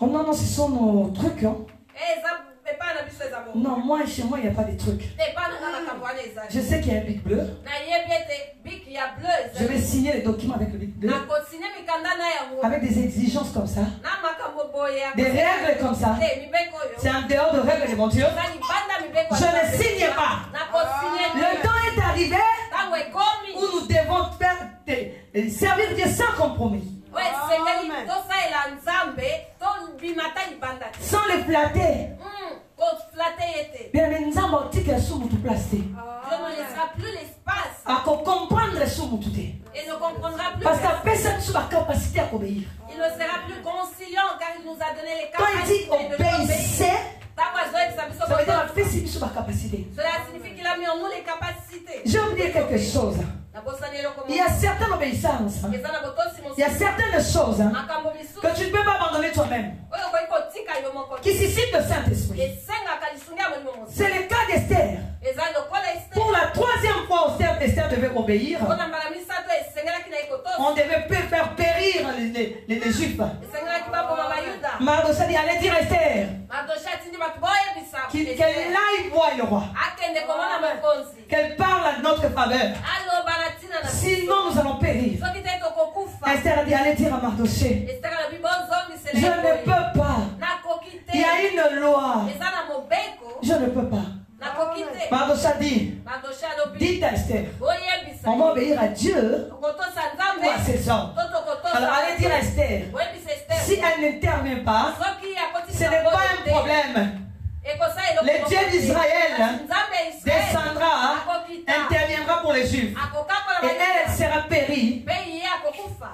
Oh non, non, ce sont nos trucs. Hein. Non, moi, chez moi, il n'y a pas de trucs. Je sais qu'il y a un bic bleu. Je vais signer les documents avec le bic bleu. Avec des exigences comme ça. Des règles comme ça. C'est en dehors de règles de mon Dieu. Je ne signe pas. Le temps est arrivé où nous devons servir Dieu sans compromis. Sans le flatter. Bien, mais nous avons dit que sous nous placer. Je ne laisserai plus l'espace. À comprendre sous nous tout. Et ne comprendra plus. Parce que personne sous la capacité à obéir. Il ne sera plus conciliant car il nous a donné les capacités. Quand il dit obéissez, ça veut dire sous la capacité. Cela signifie qu'il a mis en nous les capacités. Je vais vous dire quelque chose. Il y a certaines obéissances. Il y a certaines choses que tu ne peux pas abandonner toi-même. Qui suscite le Saint-Esprit. C'est le cas d'Esther. Pour la troisième fois, Esther devait obéir. On devait faire payer les Juifs. Mardochée dit, allez dire à Esther qu'elle aille voir le roi. Qu'elle parle à notre faveur. Sinon nous allons périr. Esther a dit, allez dire à Mardochée, je ne peux pas. Il y a une loi. Je ne peux pas. Mardochée dit, dites à Esther, on va obéir à Dieu ou à ses hommes. Alors allez dire à Esther, si elle n'intervient pas, ce n'est pas un problème. Le Dieu d'Israël descendra, interviendra pour les Juifs. Et elle sera périe,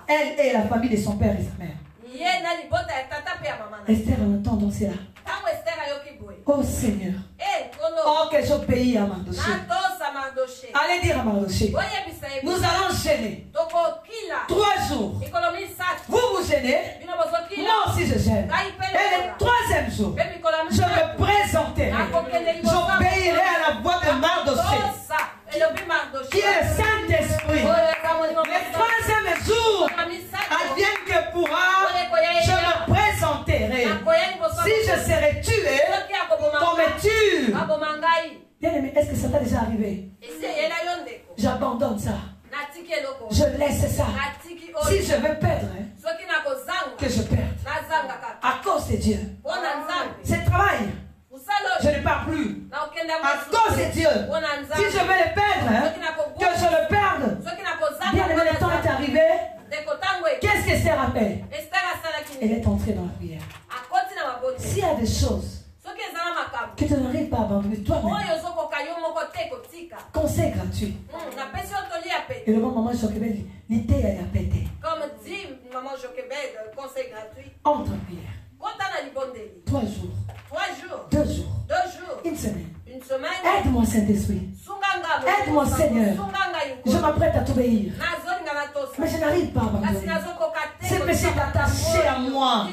elle et la famille de son père et sa mère. Esther a entendu cela. Oh Seigneur, oh que j'obéis à Mardochée. Allez dire à Mardochée, nous allons gêner 3 jours. Vous vous gênez, moi aussi je gêne. Et le 3e jour, je me présenterai, j'obéirai à la voix de Mardochée, qui est le Saint-Esprit. Le 3e jour, advienne que pourra, je me présenterai. Si je serai tué, qu'on me tue. Bien aimé, est-ce que ça t'est déjà arrivé? J'abandonne ça. Je laisse ça. Si je veux perdre, que je perde. À cause de Dieu. C'est le travail. Je ne pars plus. À cause de Dieu. Si je veux le perdre, que je le perde. Bien aimé, le temps est arrivé. Qu'est-ce que Esther a fait? Elle est entrée dans la prière. S'il y a des choses que tu n'arrives pas à abandonner toi-même, conseil gratuit. Et le maman Jochebed l'idée elle a pété. Comme dit maman Jochebed, conseil gratuit. Entre en prière. 3 jours. 3 jours. 2 jours. 2 jours. Une semaine. Une semaine. Aide-moi Saint-Esprit. Aide-moi Seigneur. Je m'apprête à t'obéir. Mais je n'arrive pas à abandonner. Ces péchés attachés à moi.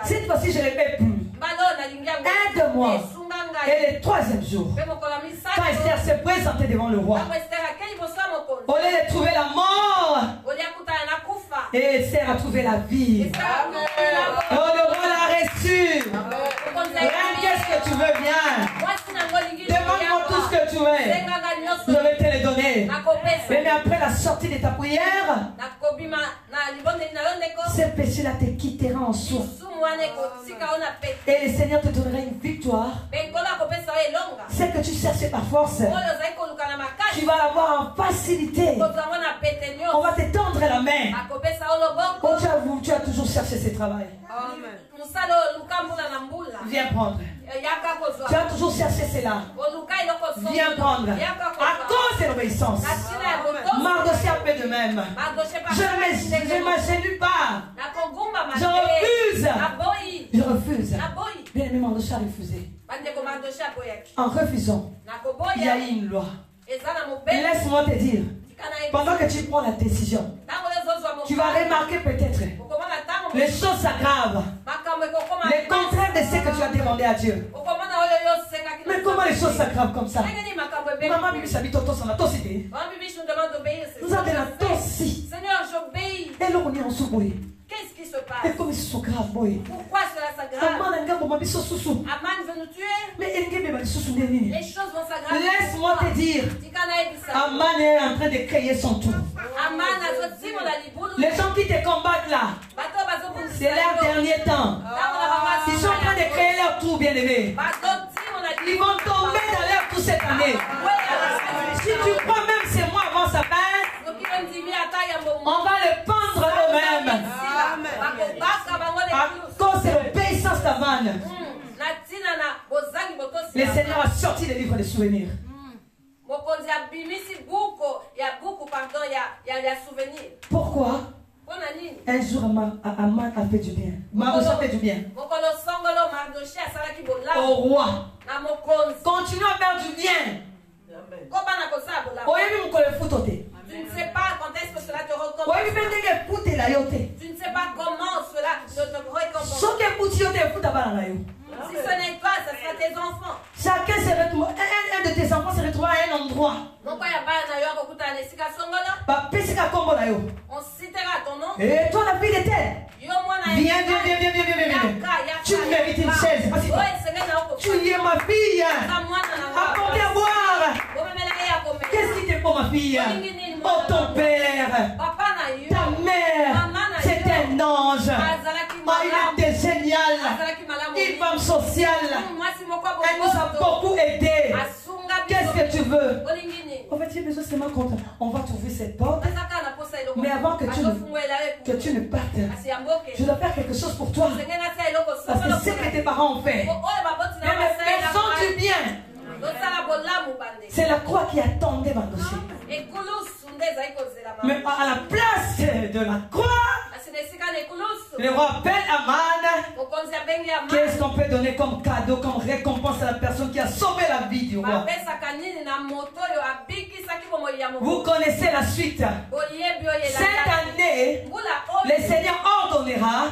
Cette fois-ci je ne les fais plus. Aide-moi. Et le 3e jour, quand Esther s'est présentée devant le roi, au lieu de trouver la mort, et Esther a trouvé la vie. Oh, le roi l'a reçu. Reine, qu'est-ce que tu veux bien? Demande-moi tout ce que tu veux. Je vais te le donner. Mais après la sortie de ta prière, ces péchés-là te quitteront en soi. Et le Seigneur te donnera une victoire. C'est que tu cherches par force. Tu vas l'avoir en facilité. On va te tendre la main. Oh, tu as toujours cherché ce travail. Viens prendre. Tu as toujours cherché cela. Viens prendre. À cause de l'obéissance. Mardochée a fait de même. Je ne m'agenouille pas. Je refuse. Je refuse. Bien aimé, Mardochée a refusé. En refusant, il y a eu une loi. Laisse-moi te dire, pendant que tu prends la décision, tu vas remarquer peut-être les choses s'aggravent. Le contraire de ce que tu as demandé à Dieu. Mais comment les choses s'aggravent comme ça? Maman Bibi s'habite au Tosana, Tosité. Nous avons la Tossi. Seigneur, j'obéis. Et là, on est en souboui. Qu'est-ce qui se passe? Et comme ils sont graves, boy. Pourquoi cela s'aggrave? Aman veut nous tuer. Mais les choses vont s'aggraver. Laisse-moi te dire, Aman est en train de créer son tour. Les gens qui te combattent là, c'est leur dernier temps. Ils sont en train de créer leur tour, bien aimé. Ils vont tomber dans leur tour cette année. Si tu crois même c'est moi avant sa fin, on va le pendre nous-mêmes. À cause de l'obéissance d'Aman, le Seigneur a sorti le livre des souvenirs. Pourquoi? Un jour, Aman a fait du bien. Mardochée a fait du bien. Au roi. Continue à faire du bien. Tu ne sais pas quand est-ce que cela te récompense. Tu ne sais pas comment cela te récompense. Si ce n'est pas, ce sera tes enfants. Chacun se retrouve, un de tes enfants se retrouve à un endroit. On citera ton nom. Et toi, la fille d'Éther, viens. Tu mérites une chaise. Tu es ma fille. Apportez à boire. Qu'est-ce qui t'est pour ma fille? Oh, ton père, ta mère, c'est un ange. Oh, il était génial. Une femme sociale. Elle nous a beaucoup aidés. Qu'est-ce que tu veux? En fait, j'ai besoin seulement quand on va trouver cette porte. Mais avant que tu ne partes, je dois faire quelque chose pour toi. Parce que c'est ce que tes parents ont fait. Mais faisons du bien. C'est la croix qui attendait Mardoché. Mais à la place de la croix, le roi appelle Aman. Qu'est-ce qu'on peut donner comme cadeau, comme récompense à la personne qui a sauvé la vie du roi? Vous connaissez la suite. Cette année, le Seigneur ordonnera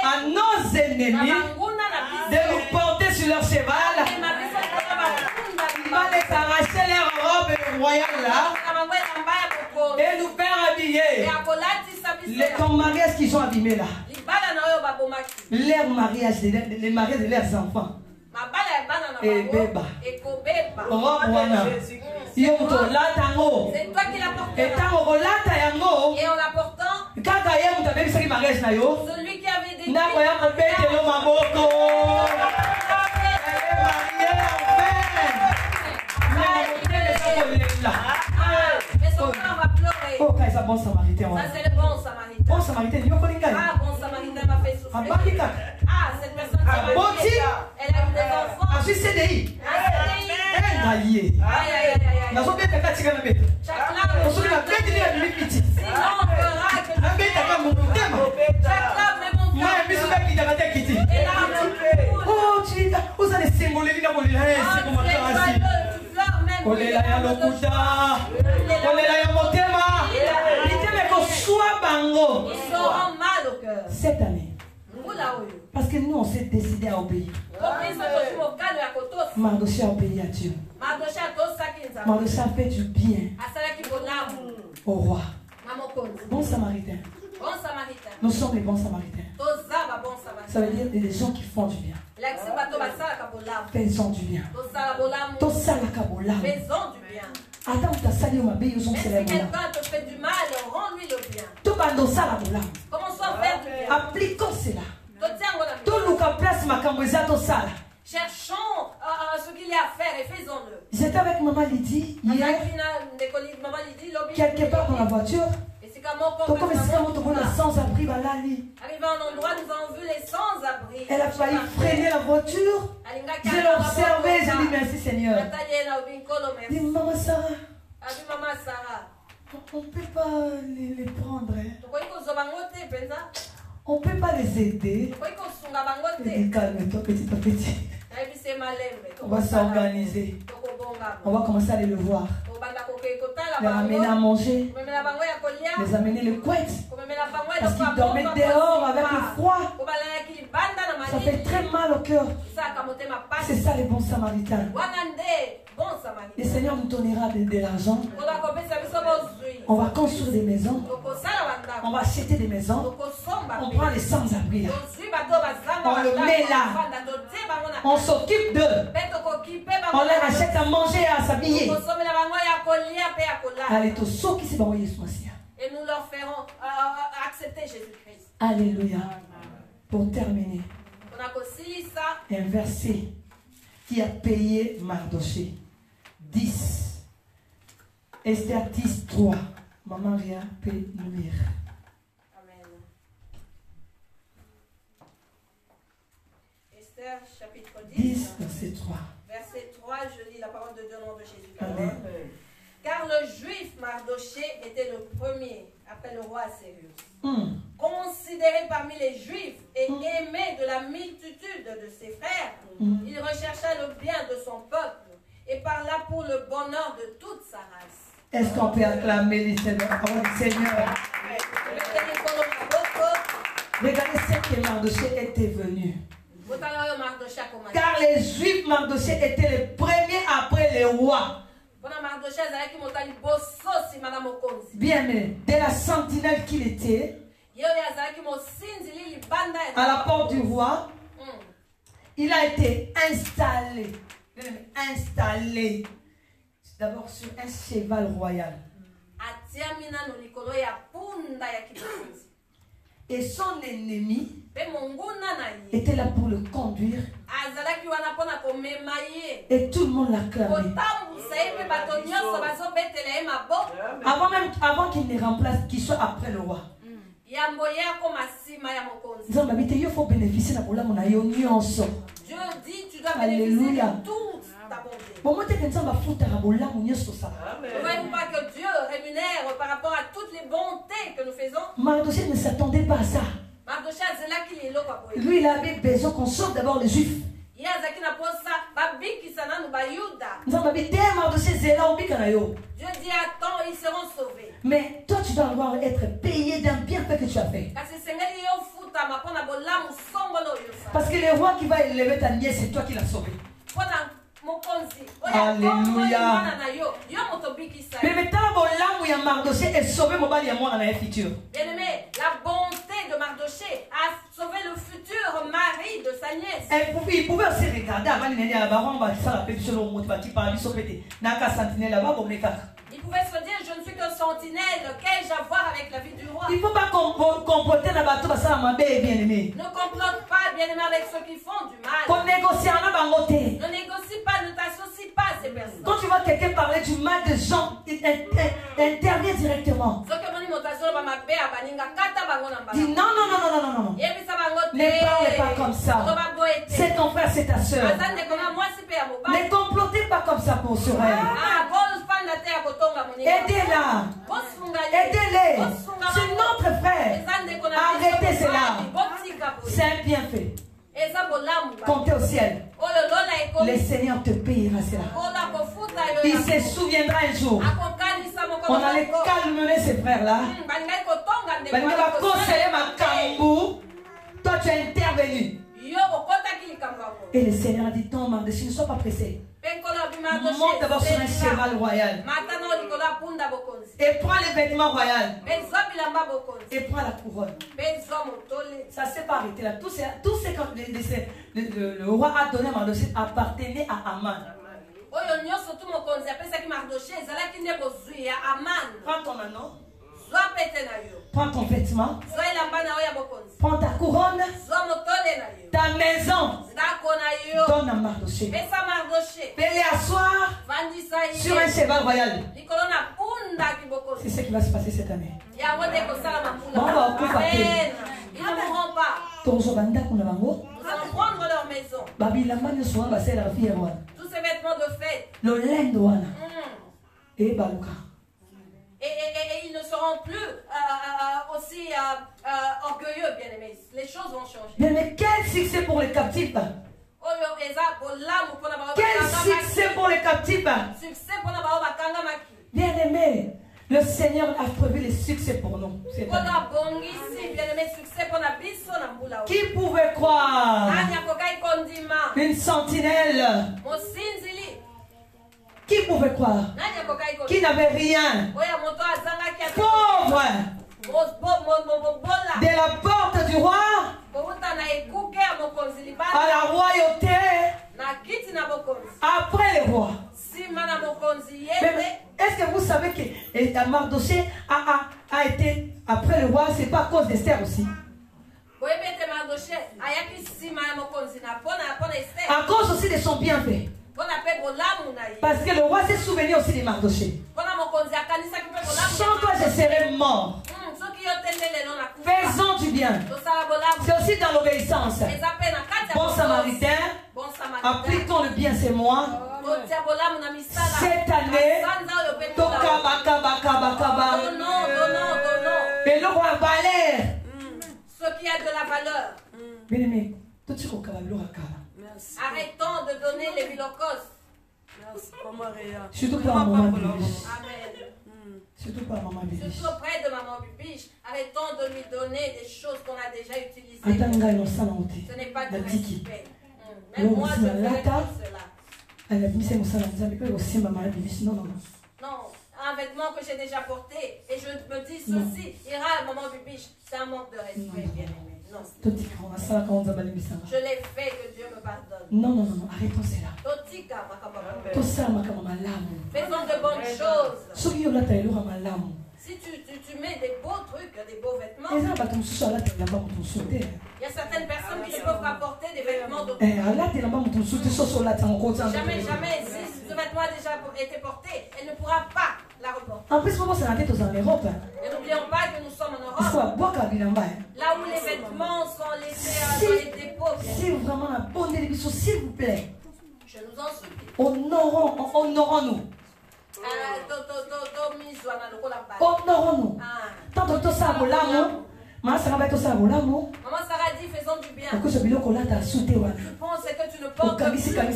à nos ennemis de nous porter sur leur cheval. Il va les arracher leur robe royale là et nous faire habiller. Les mariages qu'ils ont abîmés là. Leur mariage, les mariages de leurs enfants. Et beba. C'est toi qui l'apportes. Et en l'apportant, celui qui avait des oh, c'est un bon samaritain. Ça, c'est le bon samaritain. Bon samaritain, ah, bon samaritain m'a fait souffrir. Ah, cette personne, elle a eu des enfants. Ah, CDI. Aïe, aïe, aïe. Oh, vous allez symboler les ils seront mal au cœur. Cette année. Parce que nous on s'est décidé à obéir. Mardoché a obéi à Dieu. Mardoché a fait du bien au roi. Bon samaritain. Nous sommes les bons samaritains. Ça veut dire des gens qui font du bien. Faisons du bien. Faisons du bien. Et si quelqu'un te fait du mal, rends-lui le bien. Commençons à faire du bien. Appliquons cela. Cherchons ce qu'il y a à faire et faisons-le. J'étais avec Maman Lydie hier, quelque part dans la voiture. Sans-abri. Arrivé à un endroit, nous avons vu les sans-abri. Elle a failli freiner la voiture. Je l'ai observé, j'ai dit merci Seigneur. Dis Maman Sarah. On ne peut pas les prendre. On ne peut pas les aider. Calme-toi petit à petit. On va s'organiser. On va commencer à aller le voir. Les ramener à manger. Les amener le couette. Parce qu'ils dormaient dehors avec le froid. Ça fait très mal au cœur. C'est ça les bons samaritains. Le Seigneur nous donnera de l'argent. On va construire des maisons. On va acheter des maisons. On prend les sans-abri. On le met là. On s'occupe d'eux. On leur achète à manger et à s'habiller. Allez, tous ceux qui s'est envoyé ce mois-ci. Et nous leur ferons accepter Jésus-Christ. Alléluia. Pour terminer, un verset qui a payé Mardoché. 10. Esther 10, 3. Maman Ria peut nous lire. Amen. Esther chapitre 10, verset 3. Verset 3, je lis la parole de Dieu au nom de Jésus. Amen. Car le juif Mardoché était le premier après le roi Assyrus. Considéré parmi les juifs et aimé de la multitude de ses frères, il rechercha le bien de son peuple et parla pour le bonheur de toute sa race. Est-ce qu'on peut acclamer le Seigneur? Regardez ce que Mardoché était venu. Car les juifs Mardoché étaient les premiers après les rois. Bien, mais de la sentinelle qu'il était, à la porte du roi, il a été installé. Installé. D'abord sur un cheval royal. Et son ennemi était là pour le conduire. Et tout le monde l'acclamait. Avant qu'il ne remplace, qu'il soit après le roi. Il faut bénéficier de la Dieu dit, tu dois bénéficier de toute ta bonté. Ne voyez-vous pas que Dieu rémunère par rapport à toutes les bontés que nous faisons? Mardochée ne s'attendait pas à ça. Lui, il avait besoin qu'on sauve d'abord les Juifs. Dieu dit, attends, ils seront sauvés. Mais toi, tu dois avoir être payé d'un bienfait que tu as fait. Parce que le roi qui va élever ta nièce, c'est toi qui l'as sauvé. Alléluia. Mais maintenant, Mardochée est sauvé mon bal dans la future. Bien-aimé, la bonté de Mardochée a sauvé le futur mari de sa nièce. Il pouvait aussi regarder avant d'aller à la baronne, il pouvait se dire, je ne suis que sentinelle, qu'ai-je à voir avec la vie du roi? Il ne faut pas comploter dans bateau, bien-aimé. Ne complote pas, bien-aimé, avec ceux qui font du mal. Ne négocie pas, ne t'associe pas à ces personnes. Quand tu vois quelqu'un parler du mal de gens, interviens directement. Dis non. Ne parlez pas comme ça. C'est ton frère, c'est ta soeur. Ne complotez pas comme ça pour sur elle. Aidez-la. Aidez-les. C'est notre frère. Arrêtez cela. C'est un bienfait. Comptez au ciel. Le Seigneur te payera cela. Il se souviendra un jour. On allait calmer ces frères-là. Toi, tu es intervenu. Et le Seigneur a dit, non, Mardochée, ne sois pas pressé. Monte d'abord sur un cheval royal. Et prends les vêtements royaux. Et prends la couronne. Ça ne s'est pas arrêté là. Tout ce que le roi a donné à Mardochée appartenait à Aman. Prends ton anneau. Prends ton vêtement. Prends ta couronne. Ta maison. Donne à Mardochée. Fais-les asseoir sur un cheval royal. C'est ce qui va se passer cette année. Ils ne mourront pas. Nous allons prendre leur maison. Tous ces vêtements de fête. Et Balouka. Et ils ne seront plus aussi orgueilleux, bien-aimés. Les choses vont changer. Mais quel succès pour les captifs! Quel succès pour les captifs! Bien-aimés, le Seigneur a prévu les succès pour nous. Qui pouvait croire? Une sentinelle. Qui pouvait croire? Qui n'avait rien. Pauvre. De la porte du roi à la royauté. Après le roi. Est-ce que vous savez que Mardochée a été après le roi? C'est pas à cause d'Esther aussi. À cause aussi de son bienfait. Parce que le roi s'est souvenu aussi de Mardochée. Sans toi, je serais mort. Faisons du bien. C'est aussi dans l'obéissance. Bon samaritain, appliquons le bien, c'est moi. Cette année, et le roi Valère. Ce qui a de la valeur. Bien-aimé, tout ce qu'on arrêtons de donner les bilocos. Surtout pas à maman Bibiche. Amen. Surtout pas à maman Bibiche. Surtout auprès de maman Bibiche. Arrêtons de lui donner des choses qu'on a déjà utilisées. Ce n'est pas du respect. Même moi, je fais cela. Non, un vêtement que j'ai déjà porté. Et je me dis ceci, ira maman Bibiche, c'est un manque de respect, bien aimé. Non. Je l'ai fait, que Dieu me pardonne. Non, arrêtons cela. Faisons de bonnes choses. Si tu mets des beaux trucs, des beaux vêtements, il y a certaines personnes qui ne peuvent pas porter des vêtements d'autres. Jamais, si ce vêtement a déjà été porté, elle ne pourra pas la reporter. En plus, Et n'oublions pas que nous sommes en Europe. Là où les vêtements sont laissés dans les dépôts. Si vraiment la bonne délivrance, s'il vous plaît. Je nous en supplie. Honorons-nous. Honorons-nous. Tant que tout ça, Maman Sarah dit faisons du bien. Tu penses que tu ne portes plus ce qui était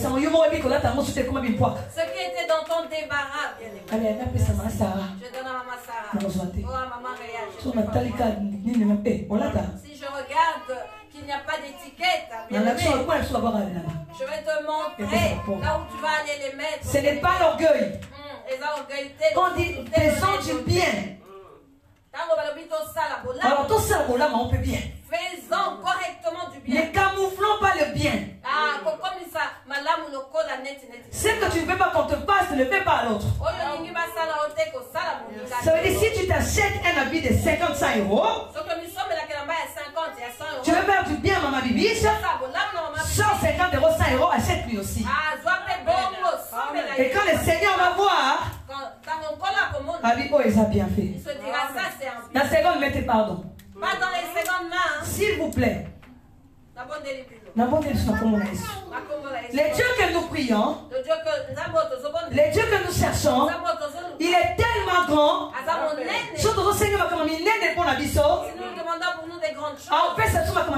dans ton débarras, bien aimé. Je donne à maman Sarah. Oh, maman réagit. Si je regarde qu'il n'y a pas d'étiquette, bien aimé, je vais te montrer là où tu vas aller les mettre. Ce n'est pas l'orgueil. Quand on dit faisons du bien. Alors tout ça, on peut bien. Faisons correctement du bien. Ne camouflons pas le bien. Ce que tu ne veux pas qu'on te fasse, ne le fais pas à l'autre. Ça veut dire si tu t'achètes un habit de 50 euros, tu veux faire du bien, maman Bibiche, 150 euros, 100 euros, achète lui aussi. Et quand le Seigneur va voir, oh, il a bien fait. La seconde, mettez pardon. Pas dans les secondes mains. S'il vous plaît. Les dieux que nous prions, les dieux que nous cherchons, il est tellement grand. Si nous demandons pour nous des grandes choses,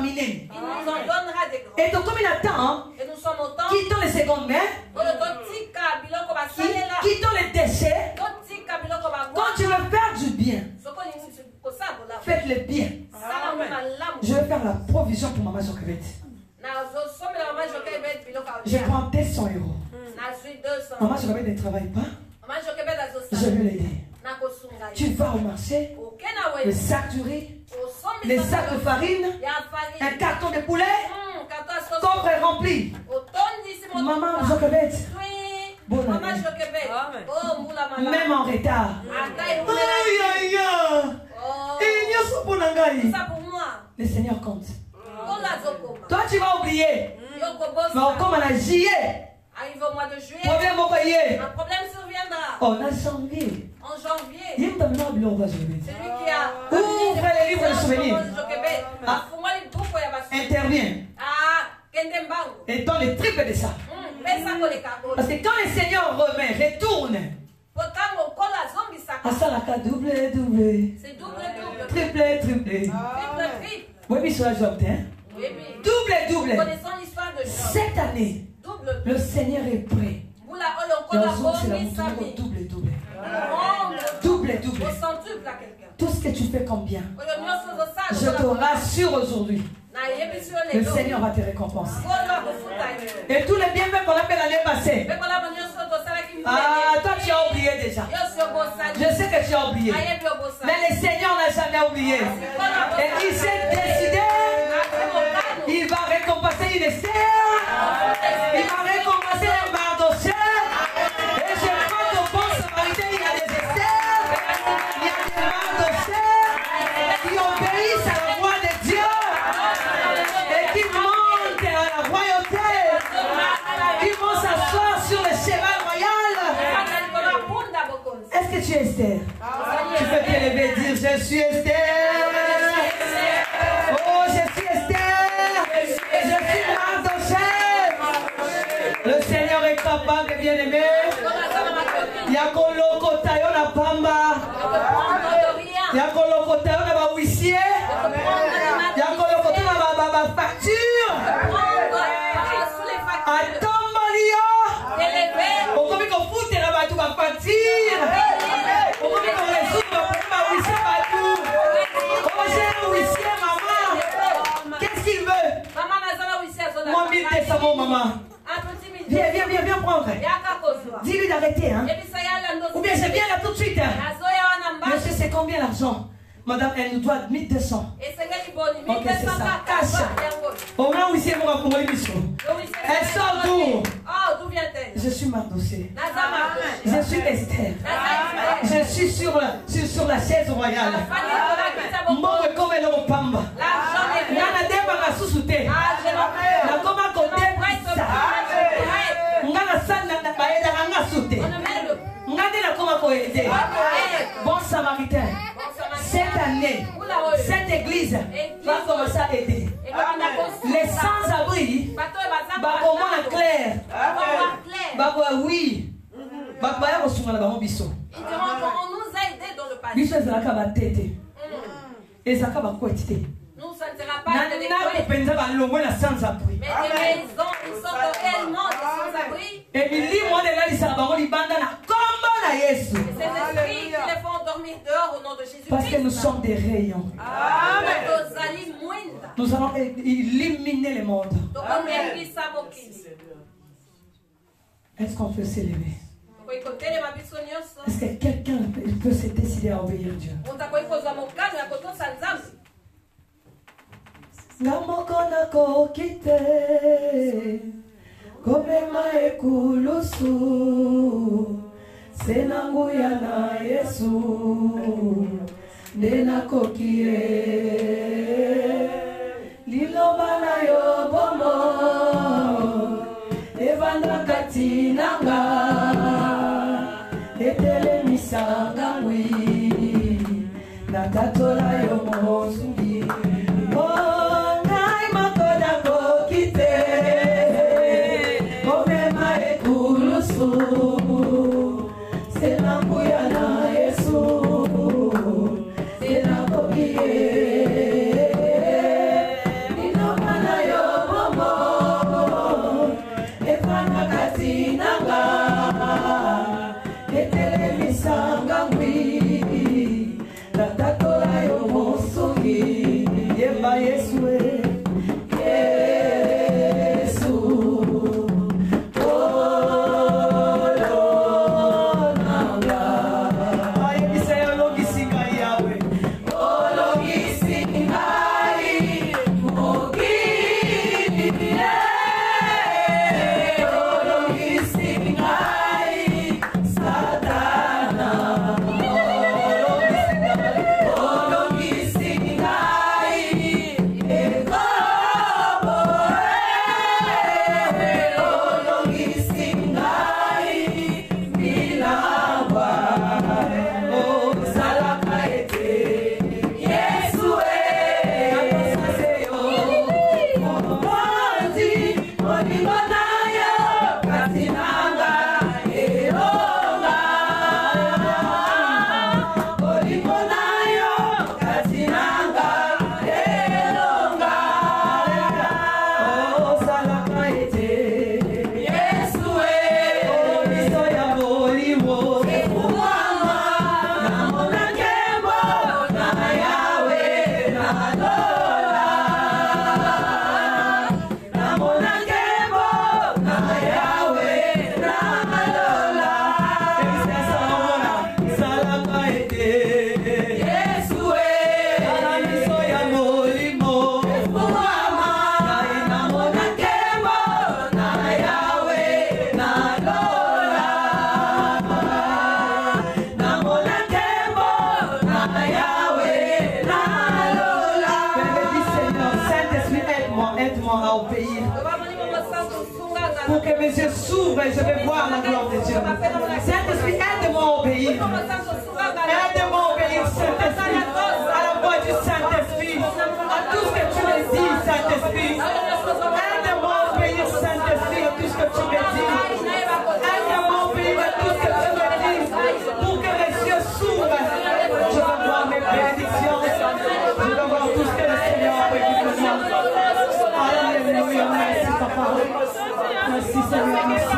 il nous en donnera des grandes. Et donc comme il attend, quittons les secondes mains, quittons les déchets. Quand tu veux faire du bien, faites le bien. Je vais faire la provision pour maman Jochebed. Je prends 200 euros. Maman Jochebed ne travaille pas. Je vais l'aider. Tu vas au marché, le sac de riz, les sacs de farine, un carton de poulet, coffre est rempli. Maman Jochebed, bonne année. Même en retard. Aïe aïe aïe. Le Seigneur compte. Toi tu vas oublier. Mais comme on a juillet. Arrive au mois de juillet, un problème surviendra. En janvier. En janvier. Celui qui a ouvre les livres de souvenirs. Intervient. Et donne le triple de ça. Parce que quand le Seigneur remet, retourne. Ça la carte double. C'est double. Triple. Oui, mais cela joue, hein? Double. Connaissons l'histoire de Job. Cette année, le Seigneur est prêt. Double. Tout ce que tu fais comme bien, je te rassure aujourd'hui, le Seigneur va te récompenser. Et tous les bienfaits qu'on a fait l'année passée, toi tu as oublié déjà. Je sais que tu as oublié. Mais le Seigneur n'a jamais oublié. Et il s'est décidé, il va récompenser une Esther, il va récompenser un Mardochée. Et je crois qu'au bon Samaritain, il y a des Esther, il y a des Mardochée qui obéissent à la voix de Dieu et qui montent à la royauté, qui vont s'asseoir sur le cheval royal. Est-ce que tu es Esther? Tu peux te lever et dire je suis Esther. Oh, je suis Esther. Je suis Mardochée. Le Seigneur est capable, bien-aimé. Yakoloko tayo na pamba. Yakoloko tayo na ba huissier. Yakoloko tayo na ba facture. Atombolio. Okomi ko foutre na ba tu ba facture. Okomi ko résoudre ba huissier ba tout. Oh, j'ai un huissier, maman. Qu'est-ce qu'il veut? Moi, 1200 maman. Viens prendre. Dis-lui d'arrêter, hein. Ou bien je viens là tout de suite. Hein. Monsieur, c'est combien l'argent? Madame, elle nous doit 1200. Ok, c'est ça. Cash. Au moins, ici, elle va pour l'émission. Elle sort d'où? D'où vient-elle? Je suis Mardoché. Je suis Esther. Je suis sur la chaise royale. Moi, comme elle est au Pamba. Nana Deba na susute. Na koma kote pisa. Ngana sana na baeda nga sute. Ngade na koma koede. Bon Samaritain. Cette année, cette église va commencer à aider. Les sans-abri, comment clair, oui, ils diront qu'on nous a aidés dans le passé. Nous, ça ne sera pas de nettoyer. Mais des maisons, ils sont réellement des sans-abri. Et ces esprits qui les font dormir dehors au nom de Jésus. Parce que nous sommes des rayons. Amen. Nous allons éliminer le monde. Est-ce qu'on peut s'élever? Est-ce que quelqu'un peut se décider à obéir Dieu? Namokonako kite komema ekulusu senanguya na Yesu nenakokie liloba na yo bomo evanda kati nanga etelemisanga ngwi nakatola yo mosungi. Pour que mes yeux s'ouvrent et je vais voir la gloire de Dieu. Saint-Esprit, aide-moi à obéir. Aide-moi à obéir, Saint-Esprit, à la voix du Saint-Esprit, à tout ce que tu me dis, Saint-Esprit. Aide-moi à obéir, Saint-Esprit, à tout ce que tu me dis. Aide-moi à obéir à tout ce que tu me dis. Pour que mes yeux s'ouvrent, je vais voir mes bénédictions. Je vais voir tout ce que le Seigneur a prévu pour moi. Alléluia, merci papa. Merci Seigneur, merci.